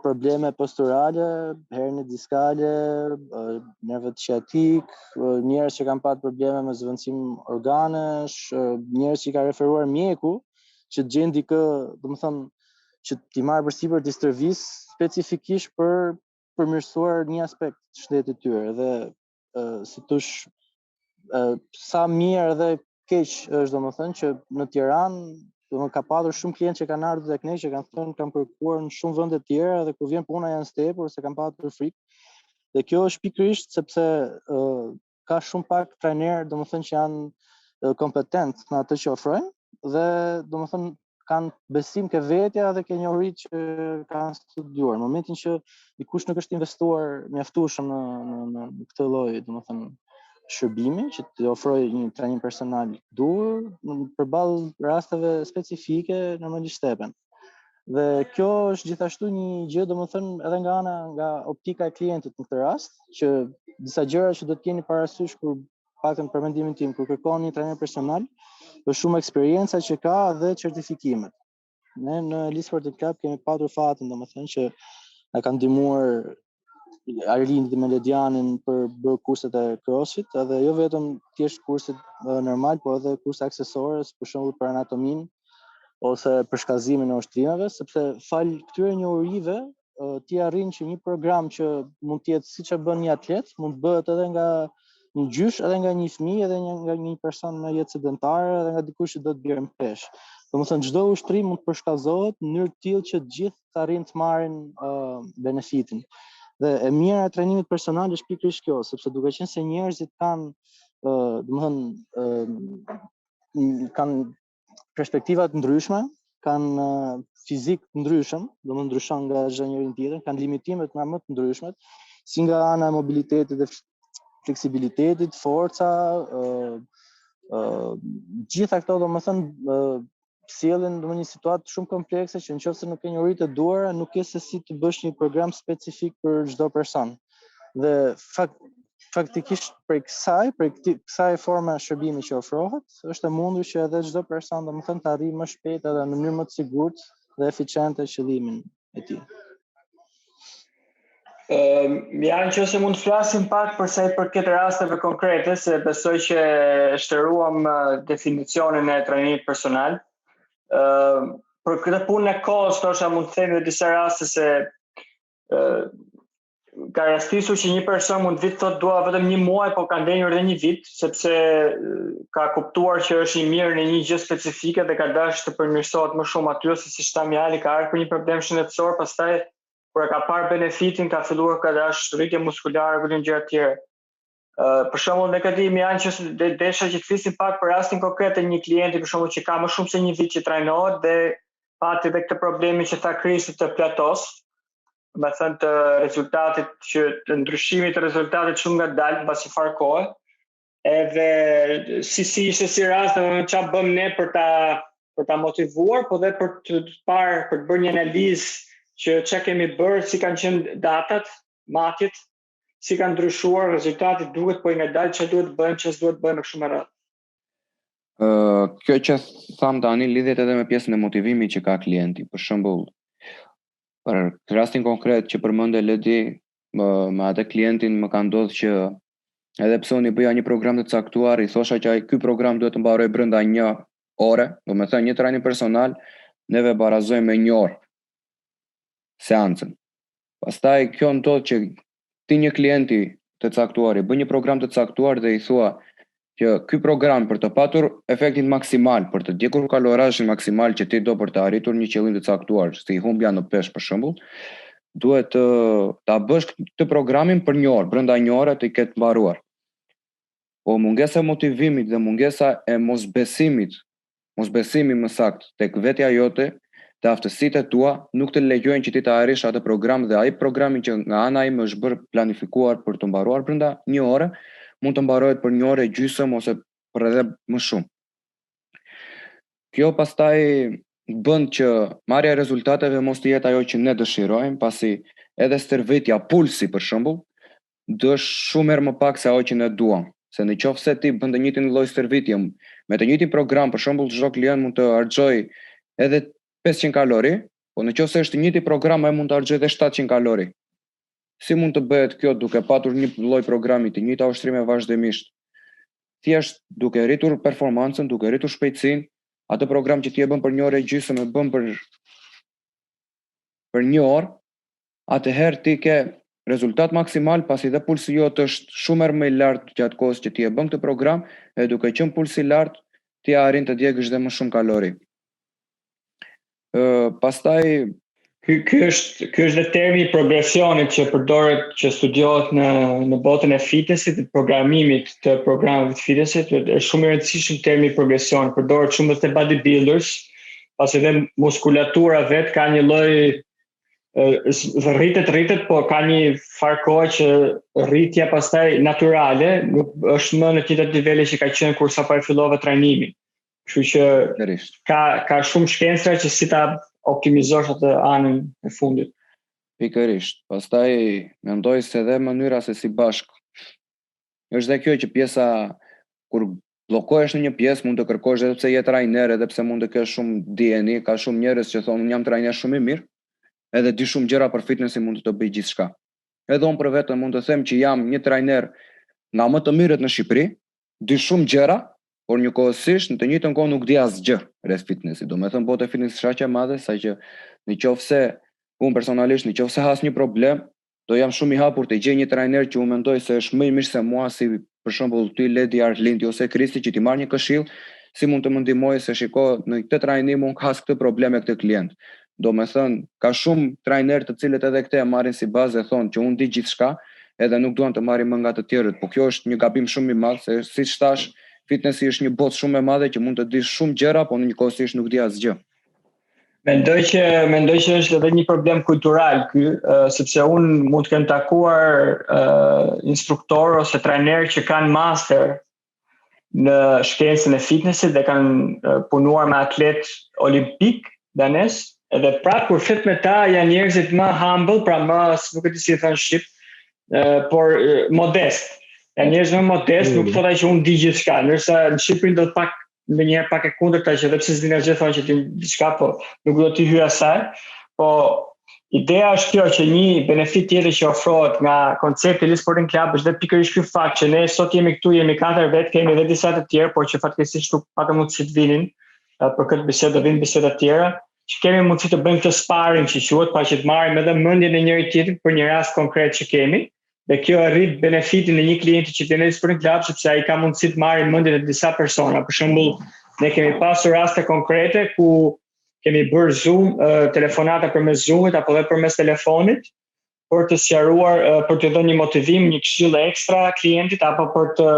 probleme posturale, hernie diskale, nervet sciatik, njerëz që kanë patur probleme me zhvendësim organesh, njerëz që ka referuar mjeku që të gjejnë dikë, domethënë që t'i marrë përsipër t'i stërvis specifikisht për përmirësuar një aspekt të shëndetit tyre. Dhe si thosh, sa mirë dhe keq është domethënë që në Tiranë ka patur shumë klientë që kanë ardhur tek ne, që kanë thënë kanë kërkuar në shumë vende të tjera dhe kur vjen puna janë stepur se kanë patur frikë. Dhe kjo është pikërisht sepse ka shumë pak trajnerë domethënë që janë kompetent në atë që ofrojnë dhe domethënë kanë besim ke vetja dhe ke njohuri që kanë studiuar. Në momentin që dikush nuk është investuar mjaftueshëm në këtë lloj, domethënë shërbimi që të ofrojë një trajnim personal dur, përballë rasteve specifike normalisht stepen. Dhe kjo është gjithashtu një gjë, domethënë edhe nga optika e klientit në këtë rast, që disa gjëra që do të keni parasysh kur paktën për mendimin tim, kur kërkoni një trajner personal, është shumë eksperienca që ka dhe certifikimet. Ne në Elite Sporting Club kemi patur fatin, domethënë, që na kanë ndihmuar Arlin dhe Meledianin për bërë kurset e CrossFit, edhe jo vetëm thjesht kurset normal, por edhe kurse aksesore, për shembull për anatomin ose për shkazimin e ushtrimeve, sepse fal këtyre njohurive ti arrin që një program që mund të jetë siç e bën një atlet, mund të bëhet edhe nga një gjysh, edhe nga një fëmijë, edhe nga një person në jetë sedentare, edhe nga dikush që do të bjerë në peshë. Domethënë çdo ushtrim mund të përshkallëzohet në mënyrë të tillë që të gjithë të arrijnë të marrin benefitin. Dhe e mira e trajnimit personal është pikërisht kjo, sepse duke qenë se njerëzit kanë kanë perspektiva të ndryshme, kanë fizik të ndryshëm, domethënë ndryshon nga çdo njeri tjetër, kanë limitime nga më të ndryshmet, si nga ana e mobilitetit dhe fleksibilitetit, forca, gjitha këto domethënë sjellin një situatë shumë komplekse që nëse nuk ke një uri të duara, nuk ke se si të bësh një program specifik për çdo person. Dhe faktikisht prej kësaj forme shërbimi që ofrohet, është e mundur që edhe çdo person domethënë të arrijë më shpejt edhe në mënyrë më të sigurt dhe eficiente qëllimin e tij.
Janë që se mund të flasim pak për sa i përket rasteve konkrete, se besoj që shtëruam definicionin e trajnimit personal. Për këtë punë e kohës, ndoshta mund të themi në disa raste se ka rastisur që një person mund të thotë dua vetëm 1 muaj, po ka ndenjur edhe 1 vit, sepse ka kuptuar që është i mirë në një gjë specifike dhe ka dashur të përmirësohet më shumë aty, ose siç thamë Jali, ka ardhur për një problem shëndetësor, pastaj kur e ka parë benefitin, ka filluar ka dashur rritje muskulare për gjëra të tjera. Për shembull, ne këtë janë që desha që të flisim pak për rastin konkret të një klienti, për shembull, që ka më shumë se 1 vit që trajnohet dhe pati edhe këtë problemin që tha Krisi të platos, me thënë të rezultatit, që të ndryshimit të rezultatit shumë ngadalë mbasi fare kohe. Edhe si ishte si rast, çfarë bëm ne për ta motivuar, po dhe për të parë, për të bërë një analizë që çka kemi bërë, si kanë qenë datat, matjet, si kanë ndryshuar, rezultatit duhet, po i ngadalë që duhet bëjmë, që s'duhet bëjmë kështu me radhë.
Kjo që tham tani lidhet edhe me pjesën e motivimit që ka klienti. Për shembull, për rastin konkret që përmendë Ledi, me atë klientin më ka ndodhur që edhe pse unë bëja një program të caktuar, i thosha që ky program duhet të mbaroj brenda 1 ore, domethënë një trajnim personal, neve barazojmë me 1 orë seancën. Pastaj kjo ndodh që ti një klienti të caktuar i bën një program të caktuar dhe i thua që ky program për të patur efektin maksimal, për të djegur kalorazhin maksimal që ti do për të arritur një qëllim të caktuar, si humbja në peshë për shembull, duhet ta bësh këtë programin për 1 orë, brenda 1 ore të ketë mbaruar. Po mungesa e motivimit dhe mungesa e mosbesimi më saktë tek vetja jote, të aftësitë tua nuk të lejojnë që ti të arrish atë program, dhe ai programi që nga ana ime është bërë planifikuar për të mbaruar brenda 1 ore, mund të mbarohet për 1 orë e gjysmë ose për edhe më shumë. Kjo pastaj bën që marrja e rezultateve mos të jetë ajo që ne dëshirojmë, pasi edhe stërvitja, pulsi për shembull, do shumë herë më pak se ajo që ne duam. Se në qoftë se ti bën të njëjtin lloj stërvitje me të njëjtin program, për shembull, çdo klient mund të harxojë edhe 500 kalori, po në qoftë se është i njëjti program, ai mund të harxojë edhe 700 kalori. Si mund të bëhet kjo duke patur një lloj programi të njëjta ushtrime vazhdimisht? Thjesht duke rritur performancën, duke rritur shpejtësinë, atë program që ti e bën për 1 orë e gjysmë e bën për 1 orë, atëherë ti ke rezultat maksimal, pasi dhe pulsi jot është shumë më i lartë gjatë kohës që ti e bën këtë program, e duke qenë pulsi i lartë, ti arrin të djegësh dhe më shumë kalori. Pastaj
Ky është dhe termi i progresionit që përdoret, që studiohet në botën e fitnessit, programimit të programeve të fitnessit, është shumë i rëndësishëm termi i progresion, përdoret shumë te bodybuilders, pasi dhe muskulatura vet ka një lloj rritet, po ka një farë kohë që rritja pastaj natyrale nuk është më në të njëjtat nivele që ka qenë kur sapo e fillova trajnimin. Kështu që ka shumë shkencëra që si ta optimizosh atë anën e fundit.
Pikërisht. Pastaj mendoj se edhe mënyra se si bashk është dhe kjo që pjesa kur bllokohesh në një pjesë mund të kërkosh edhe pse je trajner, edhe pse mund të kesh shumë dijeni, ka shumë njerëz që thonë unë jam trajner shumë i mirë, edhe di shumë gjëra për fitnessin, mund të bëj gjithçka. Edhe unë për veten mund të them që jam një trajner nga më të mirët në Shqipëri, di shumë gjëra, por njëkohësisht në të njëjtën kohë nuk di asgjë rreth fitnessit. Domethënë bota e fitnessit është aq e madhe sa që nëse unë personalisht nëse has një problem, do jam shumë i hapur të gjej një trajner që unë mendoj se është më i mirë se mua, si për shembull ty Ledi Arlind ose Kristi, që ti marr një këshill si mund të më ndihmoj se shiko, në këtë trajnim unë ka këtë problem me këtë klient. Do me thënë, ka shumë trajner të cilët edhe këte e marrin si bazë e thonë që unë di gjithçka, edhe nuk duan të marrin më nga të tjerët, po kjo është një gabim shumë i madh, se siç thash, fitnessi është një botë shumë e madhe që mund të dish shumë gjëra, po njëkohësisht nuk di asgjë.
Mendoj që është edhe një problem kultural ky, sepse unë mund të kem takuar instruktor ose trajner që kanë master në shkencën e fitnessit dhe kanë punuar me atlet olimpik danes, edhe prapë kur flet me ta janë njerëzit më humble, pra më, nuk e di si e thon shqip, por modest. Janë njerëz më modest, nuk thotë që unë di gjithçka, ndërsa në Shqipëri do të pak ndonjëherë pak e kundërta që edhe pse s'din asgjë thonë që ti diçka, po nuk do t'i hyj asaj. Po ideja është kjo që një benefit tjetër që ofrohet nga koncepti i Sporting Club është dhe pikërisht ky fakt që ne sot jemi këtu, jemi 4 vetë, kemi edhe disa të tjerë, por që fatkeqësisht nuk patëm mundësi të vinin për këtë bisedë, do vinë biseda të tjera, që kemi mundësi të bëjmë këtë sparring që quhet, pa që të marrim edhe mendjen e njëri tjetrit për një rast konkret që kemi. Dhe kjo arrit benefitin e një klienti që vjen në Sporting Club sepse ai ka mundësi të marrë mendjen e disa persona. Për shembull, ne kemi pasur raste konkrete ku kemi bërë Zoom, telefonata përmes Zoomit apo edhe përmes telefonit për të sqaruar, për të dhënë një motivim, një këshill ekstra klientit apo për të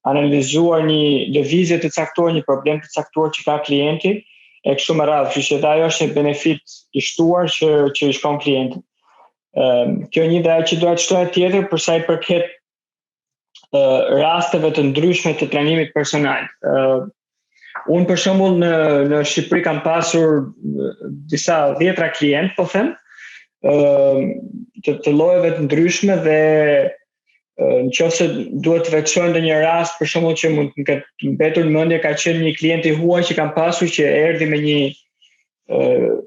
analizuar një lëvizje të caktuar, një problem të caktuar që ka klienti e kështu me radhë. Kështu që ajo është një benefit i shtuar që i shkon klientit. Kjo një dhe që doja të shtoja tjetër për sa i përket rasteve të ndryshme të trajnimit personal. Unë për shembull në Shqipëri kam pasur disa 10 klient, po them, të llojeve të ndryshme dhe nëse duhet të veçojë ndonjë rast për shembull që mund të ketë mbetur në mendje, ka qenë një klient i huaj që kam pasur që erdhi me një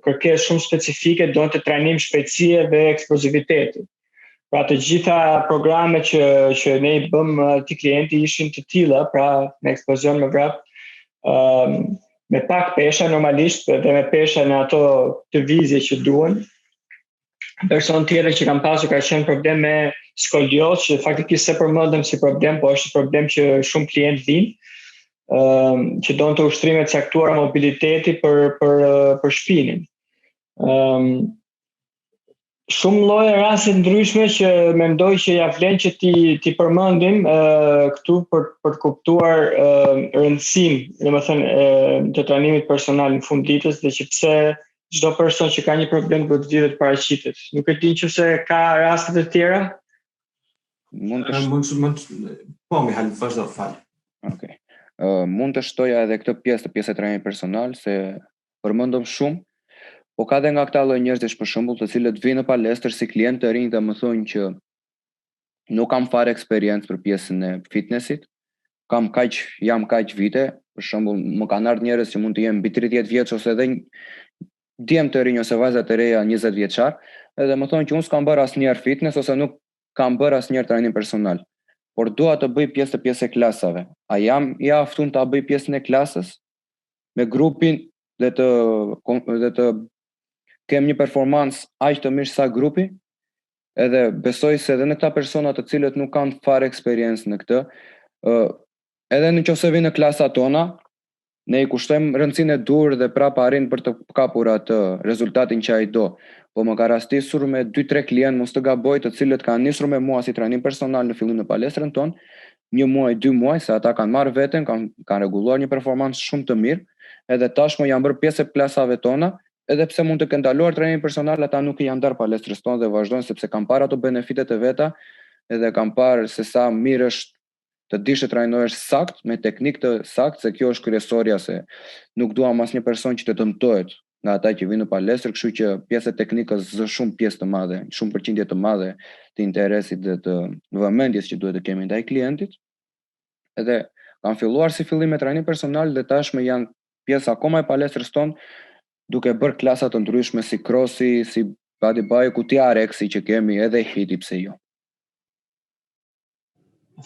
kërkesë shumë specifike, donte trajnim shpejtësie dhe eksploziviteti. Pra të gjitha programet që ne i bëm ti klienti ishin të tilla, pra me eksplozion me vrap, me pak pesha normalisht dhe me pesha në ato të vizje që duhen. Person tjetër që kam pasur ka qenë problem me skolioz, që faktikisht se përmendëm si problem, po është problem që shumë klientë vinë, që donë të ushtrime të caktuara mobiliteti për shpinin. Shumë lloje raste ndryshme që mendoj që ja vlen që ti përmendim këtu për të kuptuar rëndësinë, domethënë të trajnimit personal në fund ditës dhe që pse çdo person që ka një problem do të vjedhet paraqitet. Nuk e di nëse ka raste të tjera.
Po, Mihal, vazhdo, fal.
Okej. Mund të shtoja edhe këtë pjesë e trajnimit personal, se përmendëm shumë, po ka dhe nga këta lloj njerëzish për shembull të cilët vinë në palestër si klientë të rinj dhe më thonë që nuk kam fare eksperiencë për pjesën e fitnessit, jam kaq vite, për shembull më kanë ardhur njerëz që mund të jenë mbi 30 vjeç ose edhe djem të rinj ose vajza të reja 20 vjeçar, edhe më thonë që unë s'kam bërë asnjëherë fitness ose nuk kam bërë asnjëherë trajnim personal, por dua të bëj pjesë e klasave. A jam i aftuar ta bëj pjesën e klasës me grupin dhe të kem një performancë aq të mirë sa grupi? Edhe besoj se edhe në këta persona të cilët nuk kanë fare eksperiencë në këtë, edhe nëse vinë në klasat tona, ne i kushtojmë rëndësinë e dur dhe prapë arrin për të kapur atë rezultatin që ai do. Po më ka rastisur me 2-3 klientë, mos të gaboj, të cilët kanë nisur me mua si trajnim personal në fillim në palestrën tonë, 1 muaj, 2 muaj, se ata kanë marrë veten, kanë rregulluar një performancë shumë të mirë, edhe tashmë janë bërë pjesë e klasave tona, edhe pse mund të kenë ndaluar trajnimin personal, ata nuk i janë ndarë palestrës tonë dhe vazhdojnë sepse kanë parë ato benefitet e veta, edhe kanë parë se sa mirë është të dish të trajnohesh sakt, me teknikë të sakt, se kjo është kryesorja, se nuk duam asnjë person që të dëmtohet nga ata që vinë në palestër, kështu që pjesa e teknikës është shumë pjesë të madhe, shumë përqindje të madhe të interesit dhe të vëmendjes që duhet të kemi ndaj klientit. Edhe kanë filluar si fillim me trajnim personal dhe tashmë janë pjesë akoma e palestrës tonë, duke bërë klasa të ndryshme si crossi, si bodybuilding, kutija Rexi që kemi, edhe hiti, pse jo.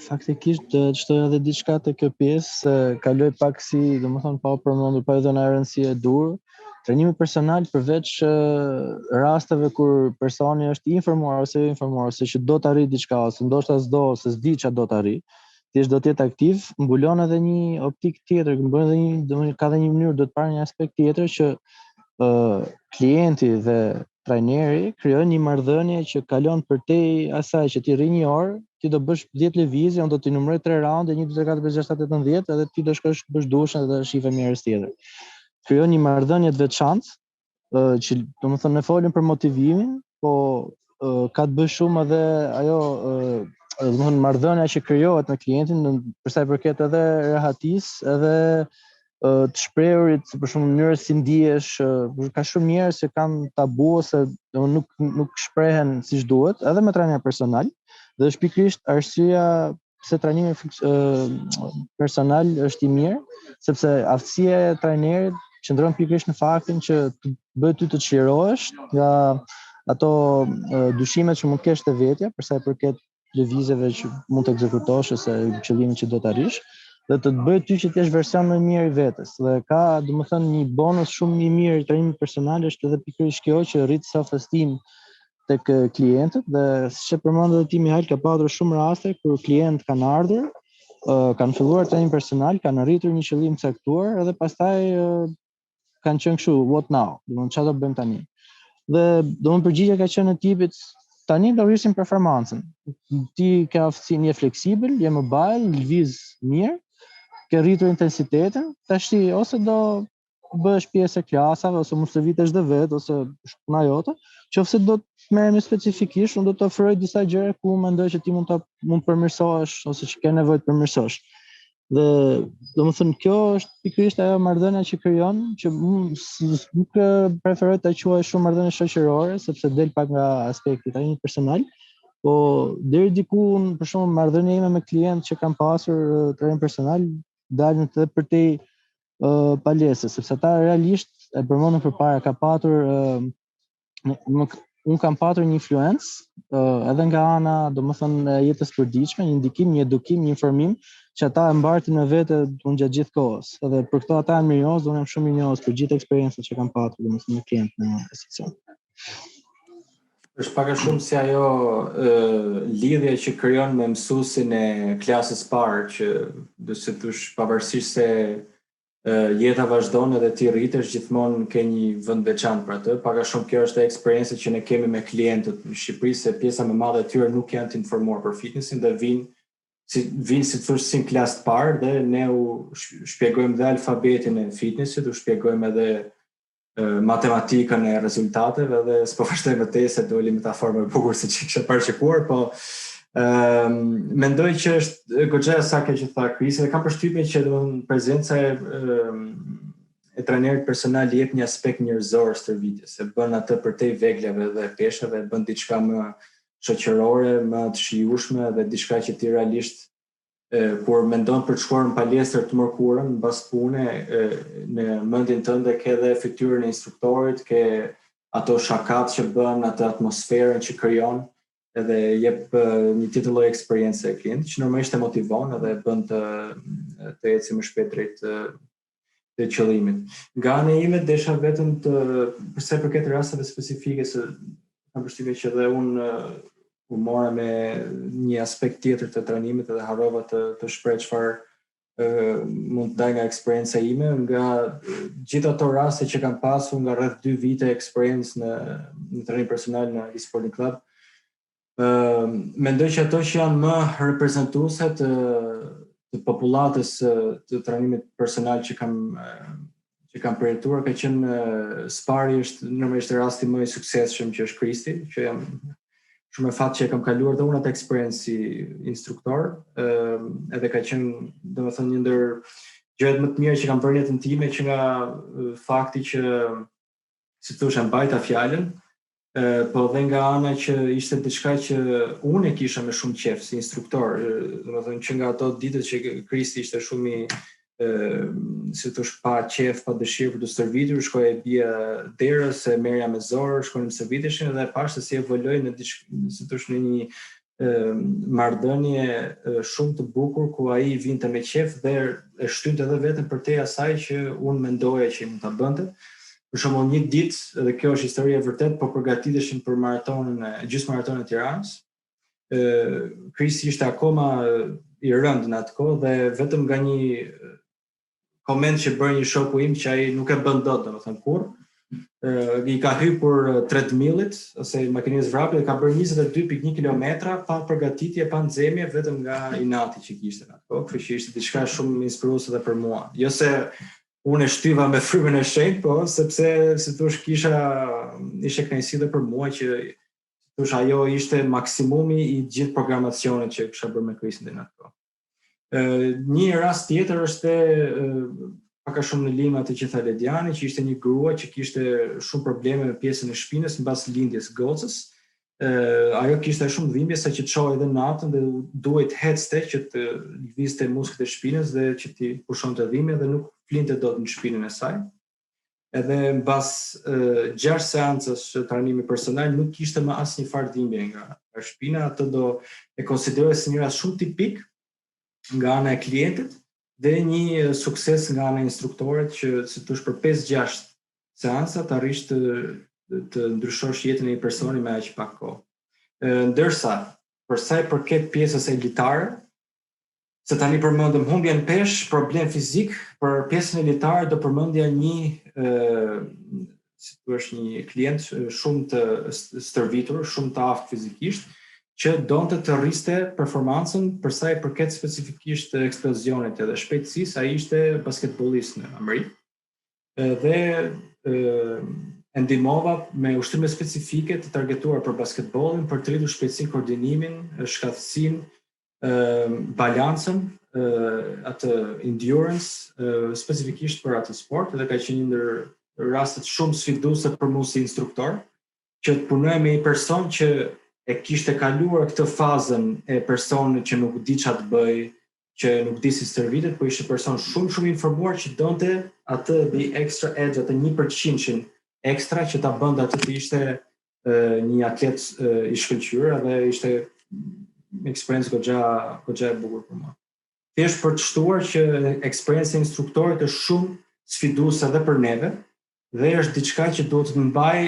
Faktikisht të shtoja edhe diçka te kjo pjesë, kaloj pak si, domethënë pa u përmendur, pa u dhënë rëndësi e dur. Trajnimi personal përveç rasteve kur personi është i informuar ose jo informuar ose që do të arrijë diçka ose ndoshta s'do ose s'di çfarë do të arrijë, thjesht do të jetë aktiv, mbulon edhe një optik tjetër, ka edhe një mënyrë, do të parë një aspekt tjetër që klienti dhe trajneri krijojnë një marrëdhënie që kalon përtej asaj që ti rri një orë, ti do bësh 10 lëvizje, unë do t'i numëroj 3 raunde, 1 2 3 4 5 6 7 8 9, edhe ti do shkosh bësh dushën dhe shife njerëz tjetër. Krijon një marrëdhënie të veçantë, që domethënë ne folëm për motivimin, po ka të bëjë shumë edhe ajo domethënë marrëdhënia që krijohet me klientin për sa i përket edhe rehatisë, edhe të shprehurit, për shembull mënyrës si ndihesh, ka shumë njerëz që kanë tabu ose nuk shprehen siç duhet, edhe me trajner personal, dhe është pikërisht arsyeja pse trajnimi personal është i mirë, sepse aftësia e trajnerit qëndron pikërisht në faktin që të bëjë ty të çlirohesh nga ato dyshimet që mund të kesh te vetja, për sa i përket lëvizjeve që mund të ekzekutosh ose qëllimit që do të arrish, dhe të bëjë ty që të jesh version më i mirë i vetes. Dhe ka, domethënë, një bonus shumë i mirë i trajnimit personal është edhe pikërisht kjo që rrit self-esteem tek klientët, dhe siç e përmend edhe ti Mihajl, ka pasur shumë raste kur klientë kanë ardhur, kanë filluar trajnim personal, kanë arritur një qëllim të caktuar, edhe pastaj kanë qenë kështu, what now? Domethënë çfarë do bëjmë tani? Dhe domethënë përgjigjja ka qenë e tipit, tani do rrisim performancën. Ti ke aftësinë, je fleksibël, je mobile, lëviz mirë, ke rritur intensitetin, tash ose do bëhesh pjesë e klasave, ose mos të vitesh dhe vetë, ose puna jote, qofse do të merremi specifikisht, unë do të ofroj disa gjëra ku mendoj që ti mund përmirësohesh, ose që ke nevojë të përmirësosh. Dhe domethënë kjo është pikërisht ajo marrëdhënia që krijon, që nuk preferoj ta quaj shumë marrëdhënie shoqërore, sepse del pak nga aspekti trajnimit personal, po deri diku, për shembull, marrëdhënia ime me klient që kam pasur trajnim personal dalin edhe përtej palesës, sepse ata realisht e përmendën përpara, ka patur unë kam patur një influencë edhe nga ana, domethënë, jetës përditshme, një ndikim, një edukim, një informim që ata e mbartin me vete gjatë gjithë kohës. Edhe për këto ata janë mirënjohës, dhe unë jam shumë mirënjohës për gjithë eksperiencën që kam patur domethënë me klientë në institucion.
Është pak a shumë si ajo lidhje që krijon me mësuesin e klasës parë, që do të thosh pavarësisht se jeta vazhdon edhe ti rritesh, gjithmonë ke një vend veçantë për atë. Pak a shumë kjo është eksperiencë që ne kemi me klientët në Shqipëri, se pjesa më e madhe e tyre nuk janë të informuar për fitnessin dhe vinë si thosh si klasë parë, dhe ne u shpjegojmë dhe alfabetin e fitnessit, u shpjegojmë edhe matematikën e rezultateve, dhe s'po vazhdoj më tej se doli me ta formë e bukur se që kisha paraqekuar, po mendoj që është goxha sa që tha Krisi, dhe kam përshtypjen që domethënë prezenca e trajnerit personal jep një aspekt njerëzor stërvitjes, se bën atë përtej veglave dhe peshave, bën diçka më shoqërore, më të shijueshme, dhe diçka që ti realisht kur mendon për të shkuar në palestër të mërkurën, mbas pune, në mendjen tënde ke edhe fytyrën e instruktorit, ke ato shakat që bën, atë atmosferën që krijon, edhe jep një tjetër lloj eksperiencë e klientit, që normalisht e motivon edhe bën të ecë më shpejt drejt të qëllimit. Nga ana ime desha vetëm për sa i përket rasteve specifike, se kam përshtypjen që edhe unë u mora me një aspekt tjetër të trajnimit edhe harrova të shpreh çfarë mund të daj nga eksperjenca ime, nga gjithë ato raste që kam pasur nga rreth 2 vite eksperiencë në trajnim personal në eSporting Club. Mendoj që ato që janë më reprezentuese të popullatës të trajnimit personal që kam përjetuar, ka qenë Spari është normalisht rasti më i suksesshëm, që është Kristi, që jam shumë e fat që e kam kaluar dhe unë atë eksperiencë si instruktor, edhe ka qenë domethënë një ndër gjërat më të mira që kam bërë në jetën time, që nga fakti që si thosh mbajta fjalën, po dhe nga ana që ishte diçka që unë e kisha me shumë qejf si instruktor, domethënë që nga ato ditët që Kristi ishte shumë i si thosh pa qejf, pa dëshirë për të stërvitur, shkoja e bia derës, e merja me zor, shkonim stërviteshin, dhe pash se si evoloj në si thosh në një marrëdhënie shumë të bukur, ku ai vinte me qejf dhe e shtynte edhe veten përtej asaj që unë mendoja që mund ta bënte. Për shembull, një ditë, edhe kjo është histori e vërtet, po përgatiteshim për gjysmë maratonën e Tiranës. Krisi ishte akoma i rënd në atë kohë dhe vetëm nga një koment që bërë një shoku im që ai nuk e bën dot, domethënë kurrë, i ka hypur treadmillit ose makinës vrapit dhe ka bërë 22.1 kilometra pa përgatitje, pa nxemje, vetëm nga inati që kishte në atë kohë, kështu që ishte diçka shumë inspiruese edhe për mua. Jo se unë e shtyva me frymën e shenjtë, po sepse si thosh ishte kënaqësi edhe për mua që thosh ajo ishte maksimumi i gjithë programacionit që kisha bërë me Krisin në atë kohë. Një rast tjetër është pak a shumë në limë atë që tha Lediani, që ishte një grua që kishte shumë probleme me pjesën e shpinës mbas lindjes gocës. Ajo kishte shumë dhimbje sa që çoi edhe natën dhe duhet hecte që të lëvizte muskujt e shpinës dhe që ti pushonte dhimbje dhe nuk flinte dot në shpinën e saj. Edhe mbas 6 seancës trajnimi personal nuk kishte më asnjë farë dhimbje nga shpina. Atë do e konsideroj si një rast shumë tipik nga ana e klientit dhe një sukses nga ana e instruktorit që si thosh për 5-6 seanca të arrish të ndryshosh jetën e një personi me aq pak kohë. Ndërsa për sa i përket pjesës elitare, se tani përmendëm humbjen pesh, problem fizik, për pjesën elitare do përmendja si thuaç një klient shumë të stërvitur, shumë të aftë fizikisht, që donte të rriste performancën për sa i përket specifikisht eksplozionit edhe shpejtësisë. Ai ishte basketbollist në Amerikë. Dhe e ndihmova me ushtrime specifike të targetuar për basketbollin, për të rritur shpejtësinë, koordinimin, shkathësinë, balancën, atë endurance, specifikisht për atë sport, dhe ka qenë një ndër rastet shumë sfiduese për mua si instruktor, që të punoj me një person që e kishte kaluar këtë fazën e personit që nuk di çfarë të bëj, që nuk di si stërvitet, po ishte person shumë informuar që donte atë the extra edge, atë 1% ekstra që ta bënte atë të ishte një atlet i shkëlqyer dhe ishte eksperiencë goxha e bukur për mua. Thjesht për të shtuar që eksperjenca e instruktorit është shumë sfiduese edhe për neve, dhe është diçka që duhet të mbaj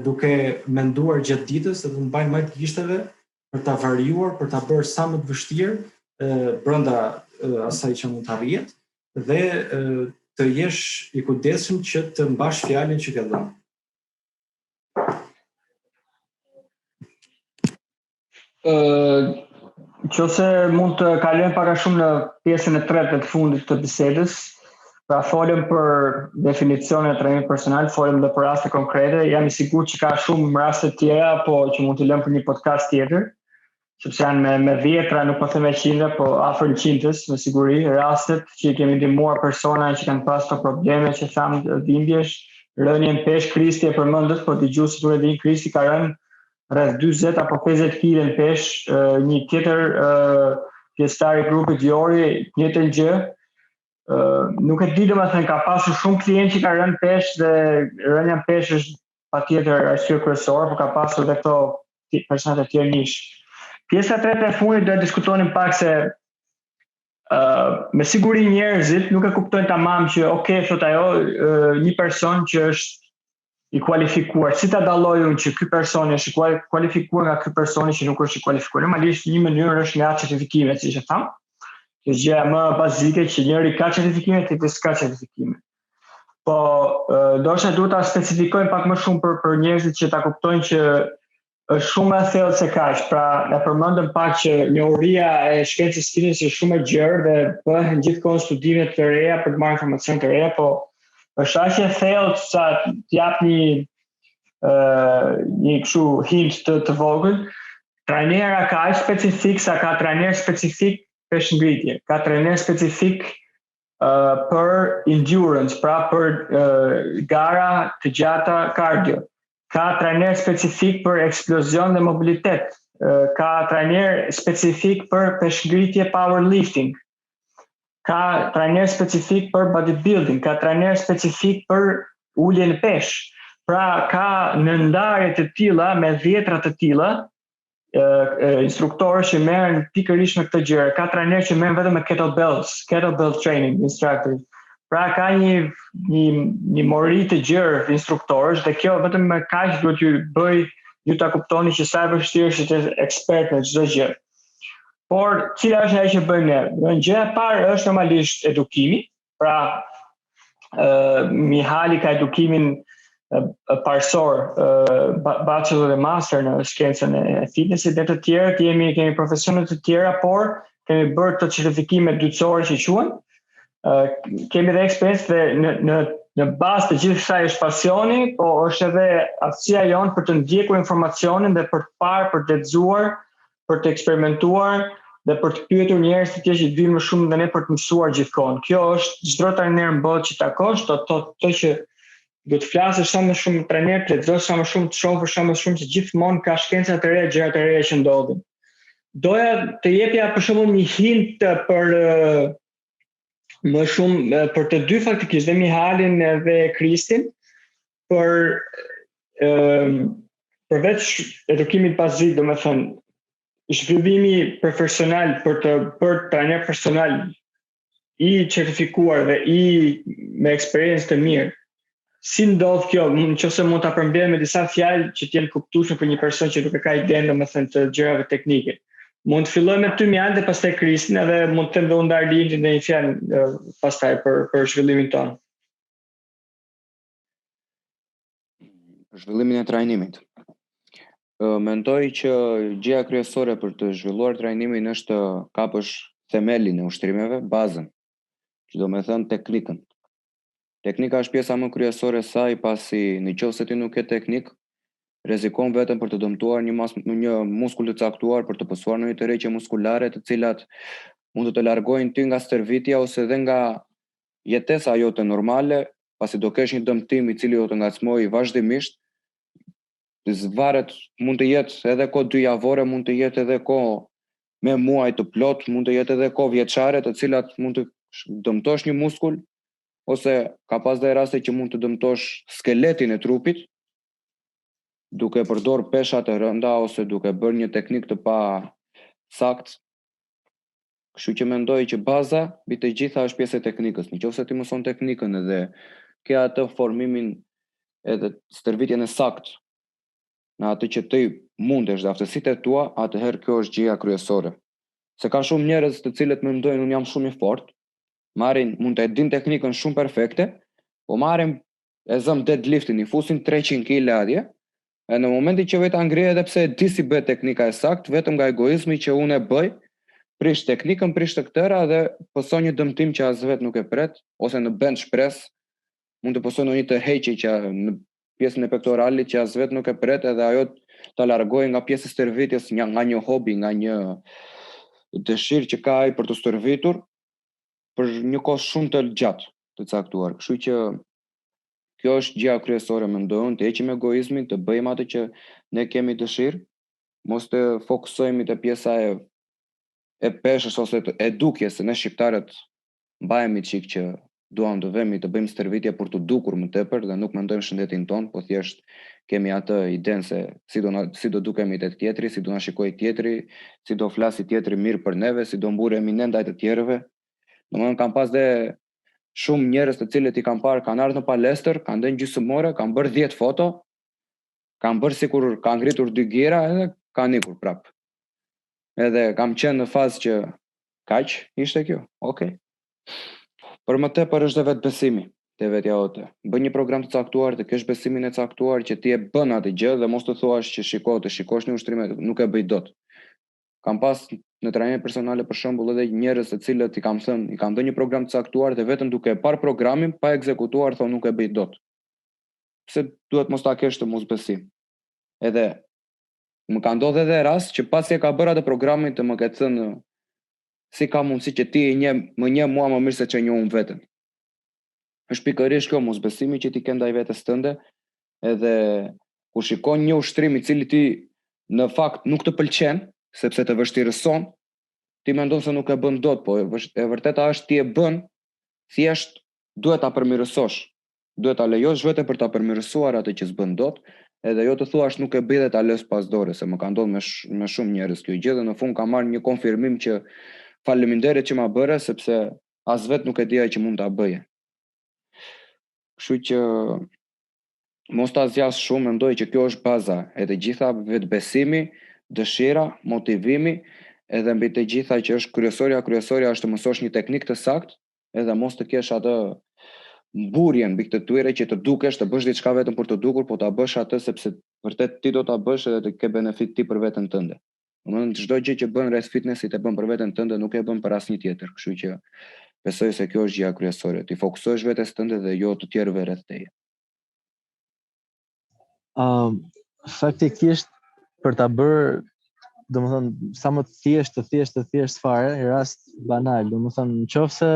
duke menduar gjatë ditës dhe të mbaj më të gishteve për ta variuar, për ta bërë sa më të vështirë brenda asaj që mund të arrihet dhe të jesh i kujdesshëm që të mbash fjalën që ke dhënë.
Nëse mund të kalojmë pak a shumë në pjesën e tretë të fundit të bisedës. Pra folëm për definicione e trajnimit personal, folëm dhe për raste konkrete. Jam i sigurt që ka shumë raste tjera, po që mund të lëmë për një podcast tjetër, sepse janë me dhjetra, nuk po them me qindra, po afër 100-s me siguri, rastet që kemi ndihmuar persona që kanë pasur probleme, që thamë dhimbjesh, rënien pesh, Kristi e përmendët, po dëgjuesit nuk e dinë, Kristi ka rënë rreth 40 apo 50 kg në pesh, një tjetër pjesëtar i grupit Jori, njëjtën gjë. Nuk e di domethënë ka pasur shumë klientë që kanë rënë pesh dhe rënja në pesh është patjetër arsye kryesore, por ka pasur edhe këto persona të tjerë nish. Pjesa e tretë e fundit do të diskutonim pak se me siguri njerëzit nuk e kuptojnë tamam që thot ajo një person që është i kualifikuar, si ta dalloj unë që ky person është i kualifikuar nga ky personi që nuk është i kualifikuar. Normalisht një mënyrë është me atë certifikime, siç e tham. Kjo gjë më bazike që njëri ka certifikime, tjetri s'ka certifikime. Po ndoshta duhet ta specifikojmë pak më shumë për njerëzit që ta kuptojnë që është shumë e thellë se kaq. Pra, ne përmendëm pak që njohuria e shkencës fitness është shumë e gjerë dhe bëhen gjithkohë studime të reja për të marrë informacion të reja, po është aq e thellë sa të jap një kështu hint të vogël. Trajnera ka aq specifik sa ka trajner specifik pesh ngritje, ka trajner specifik për endurance, pra për gara të gjata cardio. Ka trajner specifik për eksplozion dhe mobilitet. Ka trajner specifik për peshngritje powerlifting. Ka trajner specifik për bodybuilding. Ka trajner specifik për ulje në pesh. Pra ka në ndarje të tilla me dhjetra të tilla instruktorë që merren pikërisht me këtë gjë. Ka trajner që merren vetëm me kettlebell training instructor. Pra ka një mori të gjerë instruktorësh dhe kjo vetëm me kaq duhet ju bëj ju ta kuptoni që sa e vështirë është të ekspert në çdo gjë. por cila është ajo që bëjmë ne? Gjëja e parë është normalisht edukimi, pra Mihali ka edukimin parsor, bachelor dhe master në shkencën e fitnessit dhe të tjerët kemi profesione të tjera, por kemi bërë të certifikime dytësore që quhen. Kemi dhe eksperiencë dhe në bazë të gjithë kësaj është pasioni, po është edhe aftësia jonë për të ndjekur informacionin dhe për të parë, për të lexuar, për të eksperimentuar dhe për të pyetur njerëz të tjerë që dinë më shumë dhe ne për të mësuar gjithkohon. Kjo është çdo trajner në botë që takosh, do të thotë që do të flasësh sa më shumë trajner, të lexosh sa më shumë, të shohësh sa më shumë se gjithmonë ka shkenca të reja, gjëra të reja që ndodhin. Doja të jepja për shembull një hint për më shumë për të dy faktikisht, dhe Mihalin dhe Kristin, përveç edukimit bazik, domethënë zhvillimi profesional për të bërë trajner personal i certifikuar dhe me eksperiencë të mirë. Si ndodh kjo? Nëse mund ta përmbledh me disa fjalë që të jenë kuptueshme për një person që nuk e ka idenë domethënë të gjërave teknike. Mund të filloj me ty Mihal dhe pastaj Kristin, edhe mund të them dhe unë Darlindin në një fjalë pastaj për zhvillimin tonë.
Për zhvillimin e trajnimit. Mendoj që gjëja kryesore për të zhvilluar trajnimin është të kapësh themelin e ushtrimeve, bazën, që do me thënë teknikën. Teknika është pjesa më kryesore e saj, pasi nëse ti nuk ke teknik, rrezikon vetëm për të dëmtuar një muskull të caktuar, për të pësuar në një tërheqje muskulare, të cilat mund të të largojnë ty nga stërvitja ose dhe nga jetesa jote normale, pasi do kesh një dëmtim i cili do të ngacmojë vazhdimisht. Varet, mund të jetë edhe kohë 2 javore, mund të jetë edhe kohë me muaj të plot, mund të jetë edhe kohë vjeçare, të cilat mund të dëmtosh një muskull, ose ka pas dhe raste që mund të dëmtosh skeletin e trupit, duke përdor pesha të rënda ose duke bërë një teknik të pa sakt. Kështu që mendoj që baza mbi të gjitha është pjesë e teknikës. Nëse ti mëson teknikën edhe ke atë formimin edhe stërvitjen e sakt në atë që ti mundesh dhe aftësitë e tua, atëherë kjo është gjëja kryesore. Se ka shumë njerëz të cilët mendojnë unë jam shumë i fortë, mund të din teknikën shumë perfekte, po marrin e zëm deadliftin, i fusin 300 kg atje, e në momentin që vetë angrihet edhe pse e di si bëhet teknika e saktë, vetëm nga egoizmi që unë e bëj, prish teknikën, prish të këtëra dhe pëson një dëmtim që as vetë nuk e pret, ose në bench press, mund të pëson një tërheqje që në pjesën e pektoralit që as vetë nuk e pret, edhe ajo ta largojë nga pjesa e stërvitjes, nga një hobi, nga një dëshirë që ka ai për të stërvitur, për një kohë shumë të gjatë të caktuar. Kështu që kjo është gjëja kryesore, mendoj unë, të heqim egoizmin, të bëjmë atë që ne kemi dëshirë, mos të fokusohemi te pjesa e peshës ose e dukjes, se ne shqiptarët mbahemi çik që duam të vemi të bëjmë stërvitje për të dukur më tepër dhe nuk mendojmë shëndetin ton, po thjesht kemi atë idenë se si do dukemi tek tjetri, si do na shikojë tjetri, si do flasi tjetri mirë për neve, si do mburemi ne ndaj të tjerëve. Domethënë kam pas dhe shumë njerëz të cilët i kam parë kanë ardhur në palestër, kanë dhënë gjysmore, kanë bërë 10 foto, kanë bërë sikur kanë ngritur 2 gjera edhe kanë ikur prap. Edhe kam qenë në fazë që kaq ishte kjo. Okej. Për më tepër është dhe vetë besimi te vetja jote. Bën një program të caktuar, të kesh besimin e caktuar që ti e bën atë gjë dhe mos të thuash që shikosh në ushtrime, nuk e bëj dot. Kam pas në trajnime personale për shembull edhe njerëz të cilët i kam dhënë një program të caktuar dhe vetëm duke parë programin pa ekzekutuar thonë nuk e bëj dot. Pse duhet mos ta kesh të mosbesim? Edhe më ka ndodhur edhe rast që pasi e ka bërë atë programin të më ketë thënë si ka mundësi që ti më njeh mua më mirë se që njoh unë veten. Është pikërisht kjo mosbesimi që ti ke ndaj vetes tënde, edhe kur shikon një ushtrim i cili ti në fakt nuk të pëlqen, sepse të vështirëson, ti mendon se nuk e bën dot, po e vërteta është ti e bën, thjesht duhet ta përmirësosh. Duhet ta lejosh vetëm për ta përmirësuar atë që s'bën dot, edhe jo të thuash nuk e bëj dhe ta lësh pas dore, se më ka ndodhur me shumë njerëz kjo gjë dhe në fund ka marrë një konfirmim që faleminderit që ma bëre, sepse as vetë nuk e dija që mund ta bëje. Kështu që mos ta zgjas shumë, mendoj që kjo është baza e të gjitha, vetbesimi, dëshira, motivimi, edhe mbi të gjitha që është kryesorja është të mësosh një teknik të saktë, edhe mos të kesh atë mburjen mbi këtë tyre që të dukesh të bësh diçka vetëm për të dukur, po ta bësh atë sepse vërtet ti do ta bësh edhe të ke benefit ti për veten tënde. Domethënë çdo gjë që bën rreth fitnessit e bën për veten tënde, nuk e bën për asnjë tjetër. Kështu që besoj se kjo është gjëja kryesore. Ti fokusohesh vetes tënde dhe jo të tjerëve rreth teje.
Faktikisht për ta bërë, domethënë sa më të thjesht fare, në rast banal, domethënë nëse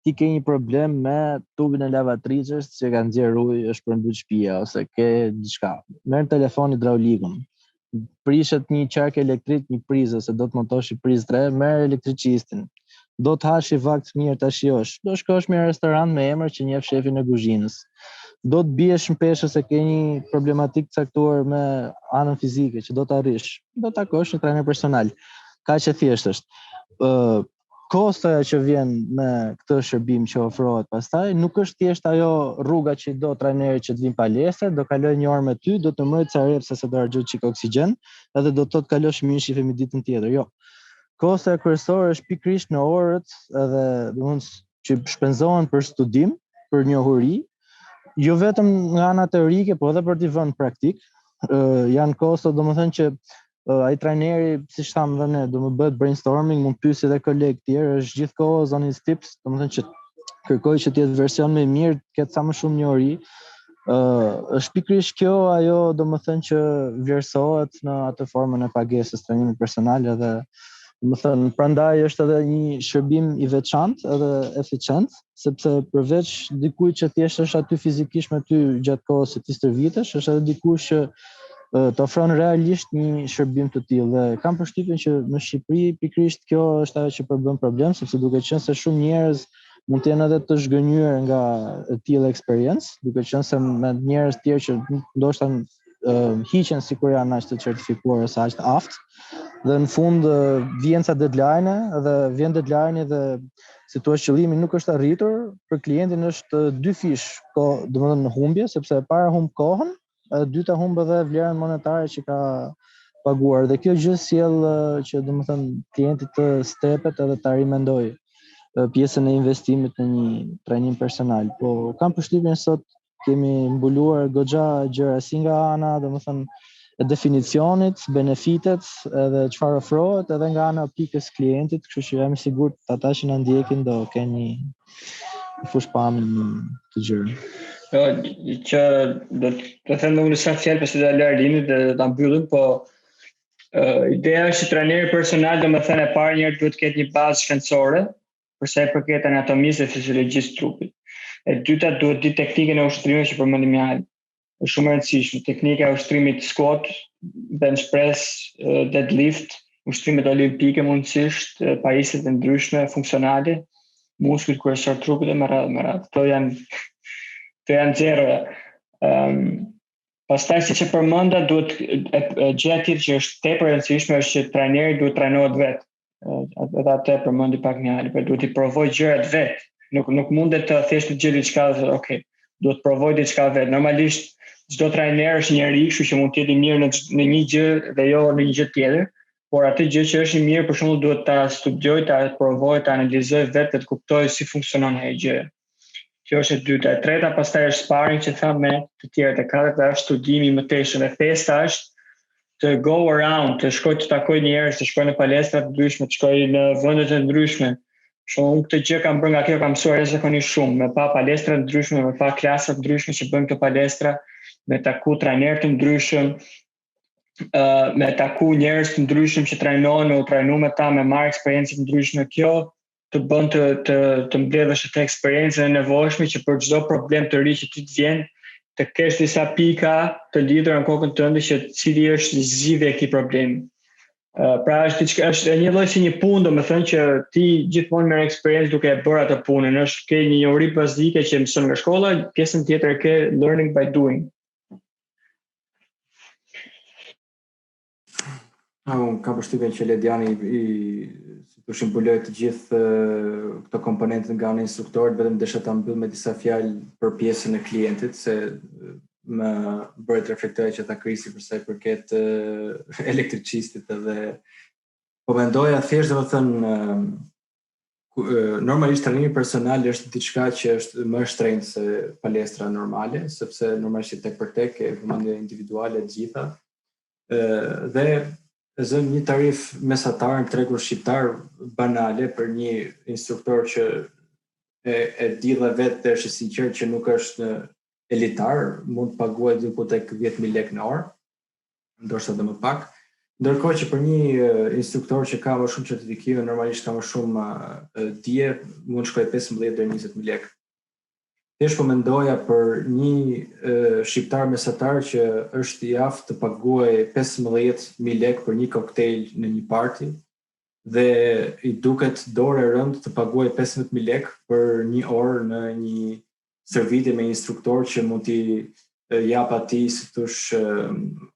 ti ke një problem me tubin e lavatricës që ka nxjerr ujë, është përmbyt shtëpia ose ke diçka. Merr telefonin hidraulikun. Prishet një qark elektrik, një prizë ose do të montosh një prizë 3, merr elektricistin. Do të hash i vakt mirë ta shijosh. Do shkosh në restorant me emër që njeh shefin e kuzhinës. Do të biesh në peshë se ke një problematik caktuar me anën fizike që do të arrish. Do të takosh një trajner personal. Kaq e thjeshtë është. Kostoja që vjen me këtë shërbim që ofrohet pastaj nuk është thjesht ajo rruga që do trajneri që të vinë palestër, do kaloj një orë me ty, do të mërë ca repse se do harxoj çik oksigjen, edhe do të kalosh mirë shife me ditën tjetër. Jo. Kostoja kryesore është pikërisht në orët edhe domethënë që shpenzohen për studim, për njohuri, jo vetëm nga ana teorike, por edhe për t'i vënë praktik. Janë kosto domethënë që ai trajneri, siç thamë dhe ne, do më bëhet brainstorming, mund pyesë edhe kolegë tjerë, është gjithkohë zonë tips, domethënë që kërkoj që të jetë version më i mirë, të ketë sa më shumë njohuri. Është pikërisht kjo ajo domethënë që vlerësohet në atë formën e pagesës trajnimit personal edhe domethënë prandaj është edhe një shërbim i veçantë edhe eficient, sepse përveç dikujt që thjesht është aty fizikisht me ty gjatë kohës që ti stërvitesh, është edhe dikush që të ofron realisht një shërbim të tillë. Dhe kam përshtypjen që në Shqipëri pikërisht kjo është ajo që përbën problem, sepse duke qenë se shumë njerëz mund të jenë edhe të zhgënjur nga e tillë eksperiencë, duke qenë se me njerëz të tjerë që ndoshta hiqen sikur janë aq të certifikuar ose aq të aftë. Dhe në fund vjen ca deadline dhe vjen deadline dhe si thua qëllimi nuk është arritur, për klientin është dy fish, domethënë humbje, sepse e para humb kohën, e dyta humb edhe vlerën monetare që ka paguar. Dhe kjo gjë sjell që domethënë klienti të stepet edhe ta rimendoj pjesën e investimit në një trajnim personal. Po kam përshtypjen sot kemi mbuluar goxha gjëra si nga ana domethënë e definicionit, benefitet edhe çfarë ofrohet, edhe nga ana pikës klientit, kështu që jam i sigurt ata që na ndjekin do kenë një fushpamje në të gjërën.
Që do të them unë sa fjalë pasi do lë Arlinit dhe ta mbyllim, po ideja është që trajneri personal domethënë e parë njëherë duhet të ketë një bazë shkencore për sa i përket anatomisë dhe fiziologjisë të trupit. E dyta duhet di teknikën e ushtrimit që përmendim jashtë. Është shumë e rëndësishme. Teknika e ushtrimit squat, bench press, deadlift, ushtrimet olimpike mundësisht, pajisjet e ndryshme funksionale, muskujt kryesor të trupit dhe me radhë. Këto janë zero. Pastaj siç e përmenda, duhet gjëja tjetër që është tepër e rëndësishme është që trajneri duhet trajnohet vetë. Edhe atë përmendi pak një herë, por duhet i provoj gjërat vetë. Nuk mundet të thjesht të gjej diçka dhe okay, duhet të provoj diçka vetë. Normalisht çdo trajner është njeri, kështu që mund të jetë i mirë në një gjë dhe jo në një gjë tjetër, por atë gjë që është i mirë për shembull duhet ta studioj, ta provoj, ta analizoj vetë dhe të kuptoj si funksionon ajo gjë. Kjo është e dyta. E treta pastaj është sparring që thamë me të tjerët. E katërta është studimi më tepër. E pesta është të go around, të shkoj të takoj njerëz, të shkoj në palestra të ndryshme, të shkoj në vende të ndryshme. Shumë këtë gjë kam bërë nga kjo, kam mësuar jashtëzakonisht shumë, me pa palestra të ndryshme, me pa klasa të ndryshme që bëjmë këto palestra, me taku trajner të ndryshëm, me taku njerëz të ndryshëm që trajnojnë, u trajnu me ta, me marrë eksperiencë të ndryshme. Kjo të bën të mbledhësh atë eksperiencën e nevojshme që për çdo problem të ri që ti të vjen, të kesh disa pika të lidhura në kokën tënde që cili është zgjidhja e këtij problemi. Pra është një lloj si një punë, domethënë që ti gjithmonë merr eksperiencë duke e bërë atë punën. Është ke një njohuri bazike që mëson nga shkolla, pjesën tjetër ke learning by doing.
Unë kam përshtypjen që Lediani i shëmbuloj të gjithë këto komponentet nga ana instruktorit, vetëm desha ta mbyll me disa fjalë për pjesën e klientit, se më bëri të reflektoj që ta krisi për sa i përket elektricistit edhe Po mendoja thjesht normalisht trajnimi personal është diçka që është më shtrenjtë se palestra normale, sepse normalisht tek për tek e vëmendje individuale të gjitha. Dhe zëm një tarif mesatar në tregun shqiptar banale për një instruktor që e di dhe vetë dhe është sinqert që nuk është elitar, mund të paguaj diku tek 10.000 lekë në orë, ndoshta edhe më pak. Ndërkohë që për një instruktor që ka më shumë certifikime, normalisht ka më shumë dije, mund shkoj 15 deri në 20.000 lekë. Thjesht po mendoja për një shqiptar mesatar që është i aftë të paguajë 15.000 lekë për një koktejl në një party dhe i duket dorë e rëndë të paguajë 15.000 lekë për një orë në një stërvitje me një instruktor që mund t'i jap atij si thosh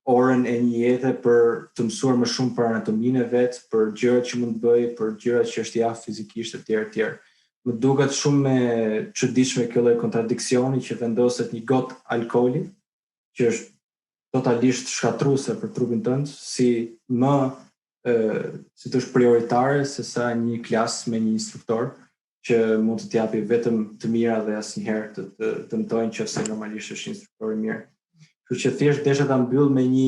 orën e një jete për të mësuar më shumë për anatominë e vet, për gjërat që mund të bëj, për gjërat që është i aftë fizikisht etj. Më duket shumë e çuditshme kjo lloj kontradiksioni që vendoset një gotë alkooli, që është totalisht shkatruese për trupin tënd, si më si thosh prioritare se sa një klasë me një instruktor që mund të t'japi vetëm të mira dhe asnjëherë të dëmtojnë nëse normalisht është instruktor i mirë. Kështu që thjesht desha ta mbyll me një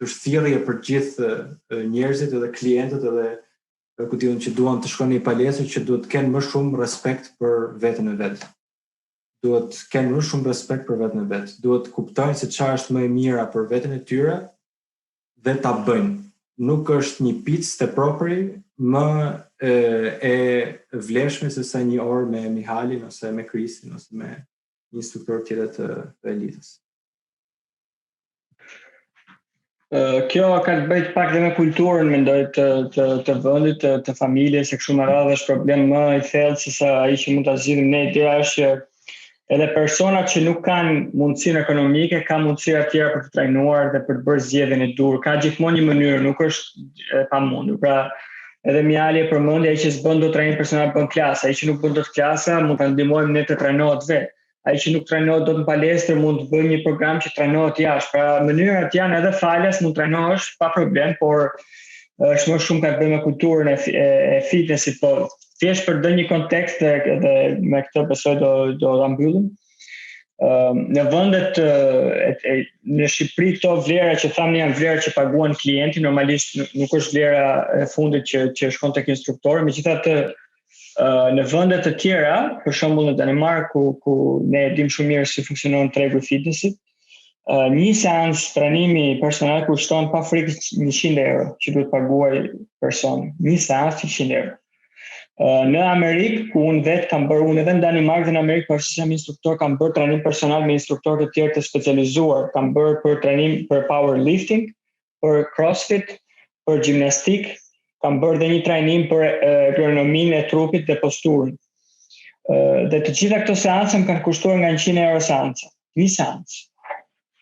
thirrje për gjithë njerëzit edhe klientët edhe ku diun që duan të shkojnë në palestër që duhet të kenë më shumë respekt për veten e vet. Duhet të kenë më shumë respekt për veten e vet. Duhet të kuptojnë se çfarë është më e mira për veten e tyre dhe ta bëjnë. Nuk është një picë të propri më e vlefshme se sa një orë me Mihalin ose me Kristin ose me një instruktor tjetër të elitës.
Kjo ka të bëjë pak dhe me kulturën, mendoj, të vendit, të familjes, e kështu me radhë është problem më i thellë se sa ai që mund ta zgjidhim ne. Ideja është që edhe personat që nuk kanë mundësinë ekonomike, kanë mundësira të tjera për të trajnuar dhe për të bërë zgjedhjen e dur. Ka gjithmonë një mënyrë, nuk është e pamundur. Pra, edhe Mjali e përmendi, ai që s'bën dot trajnim personal bën klasë, ai që nuk bën dot klasa mund ta ndihmojmë ne të trajnohet vetë. Ai që nuk trajnohet dot në palestër mund të bëjë një program që trajnohet jashtë. Pra, mënyrat janë edhe falas mund trajnohesh pa problem, por është më shumë ka të bëjë me kulturën e fitnessit, po thjesht për të dhënë një kontekst dhe me këtë besoj do ta mbyllim. Në vendet në Shqipëri këto vlera që thamë janë vlera që paguan klienti, normalisht nuk është vlera e fundit që shkon tek instruktori, megjithatë në vende të tjera, për shembull në Danimark ku ne e dim shumë mirë si funksionon tregu i fitnessit, një seancë trajnimi personal kushton pa frikë 100 euro që duhet paguaj personi. Një seancë 100 euro. Në Amerikë, ku unë vetë kam bërë, unë edhe në Danimark dhe në Amerikë për sistem instruktor, kam bërë trajnim personal me instruktor të tjerë të specializuar. Kam bërë për trajnim për powerlifting, për crossfit, për gjimnastik, kam bërë dhe një trajnim për ergonominë e trupit dhe posturën. Dhe të gjitha këto seancë më kanë kushtuar nga 100 euro seancë, një seancë.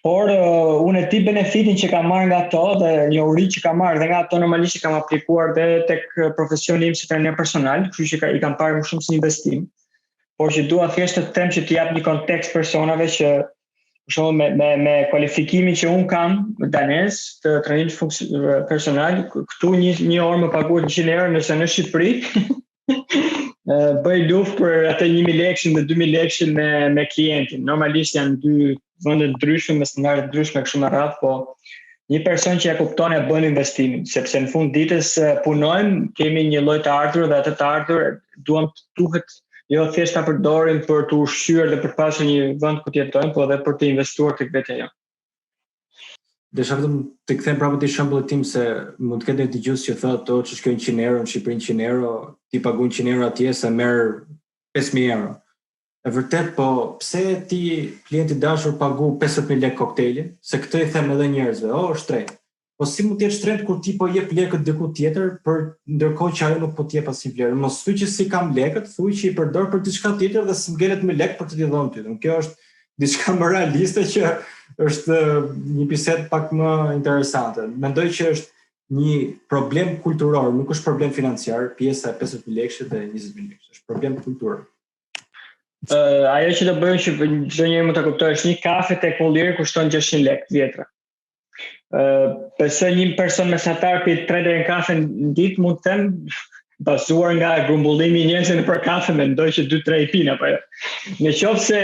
Por unë e di benefitin që kam marrë nga ato dhe njohuri që kam marrë dhe nga ato normalisht që kam aplikuar dhe tek profesioni im si trajner personal, kështu që i kam parë më shumë si investim. Por që dua thjesht të them që të jap një kontekst personave që për shembull me kualifikimin që un kam danez të trajnimit personal, këtu një orë më paguhet 100 euro, nëse në Shqipëri bëj luftë për atë 1.000 lekë dhe 2.000 lekë me klientin. Normalisht janë dy vende ndryshme me standarde ndryshme kështu me radhë, po një person që e kupton e bën investimin, sepse në fund ditës punojmë, kemi një lloj të ardhur dhe atë të ardhur duam të duhet jo thjesht ta përdorim për të ushqyer dhe për të pasur një vend ku të jetojmë, po edhe për të investuar tek vetja jonë.
Desha vetëm të kthem prapë te shembulli tim se mund të ketë një dëgjues që thotë që shkojnë 100 euro në Shqipëri, 100 euro, ti paguon 100 euro atje se merr 5.000 euro. E vërtet, po pse ti klienti dashur pagu 50.000 lekë koktejlin? Se këtë i them edhe njerëzve, është shtrenjtë. Po si mund të jetë shtrenjtë kur ti po jep lekët diku tjetër për ndërkohë që ajo nuk po të jep asnjë vlerë. Mos thuaj që si kam lekët, thuaj që i përdor për diçka tjetër dhe s'mgelet me lekë për të t'i dhënë ty. Kjo është diçka më realiste që është një bisedë pak më interesante. Mendoj që është një problem kulturor, nuk është problem financiar, pjesa e 50.000 lekësh dhe 20.000 lekësh. Është problem kulturor.
Ajo që do bëjmë që çdo njeri mund ta kuptojë është një kafe tek Molliri kushton 600 lekë vjetra. Besoj një person mesatar pi 3 deri në kafe në ditë, mund të them, bazuar nga grumbullimi i njerëzve për kafe, mendoj që 2-3 i pinë apo jo. Në qoftë se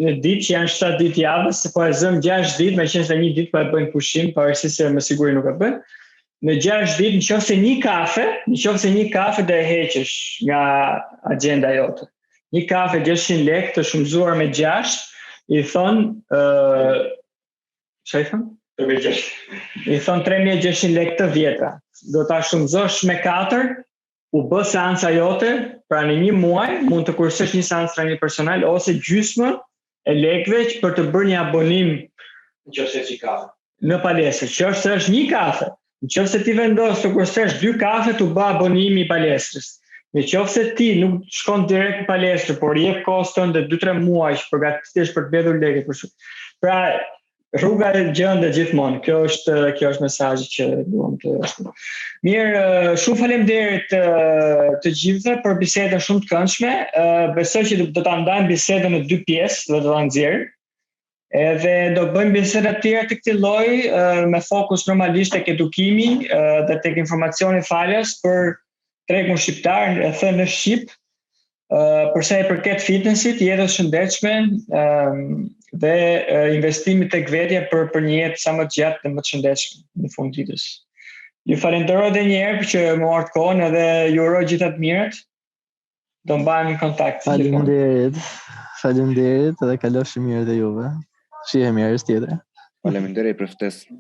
në ditë që janë 7 ditë javës, po e zëm 6 ditë, meqense se një ditë po e bëjnë pushim, pavarësisht se më siguri nuk e bën. Në 6 ditë, nëse një kafe do e heqësh nga agjenda jote. Një kafe 600 lekë të shumëzuar me 6, i thon çfarë i thon? I thon 3600 lekë të vjetra. Do ta shumëzosh me 4, u bë seanca jote, pra në një muaj mund të kursosh një seancë trajnimi personal ose gjysmën e lekëve për të bërë një abonim në palestër. Që është një kafe. Nëse ti vendos të kursosh 2 kafe, të bë abonimi i palestrës. Nëse ti nuk shkon direkt në palestër, por jep kohën tënde 2-3 muaj që përgatitesh për të mbledhur lekë për shkak. Pra rruga e gjendë gjithmonë. Kjo është mesazhi që duam të ashtu. Mirë, shumë faleminderit të gjithëve për bisedën shumë të këndshme. Besoj që do ta ndajmë bisedën në 2 pjesë, do ta nxjerrim. Edhe do bëjmë biseda të tjera të këtij lloji me fokus normalisht tek edukimi dhe tek informacioni falas për tregun shqiptar, e thënë në shqip, për sa i përket fitnessit, jetës shëndetshme, dhe investimit tek vetja për një jetë sa më të gjatë dhe më të shëndetshme në fund ditës. Ju falenderoj edhe një herë që më marrët kohën edhe ju uroj gjithë të mirat. Do mbajmë kontakt.
Faleminderit edhe kalofshi mirë dhe juve. Shihemi herës tjetër.
Faleminderit për ftesën.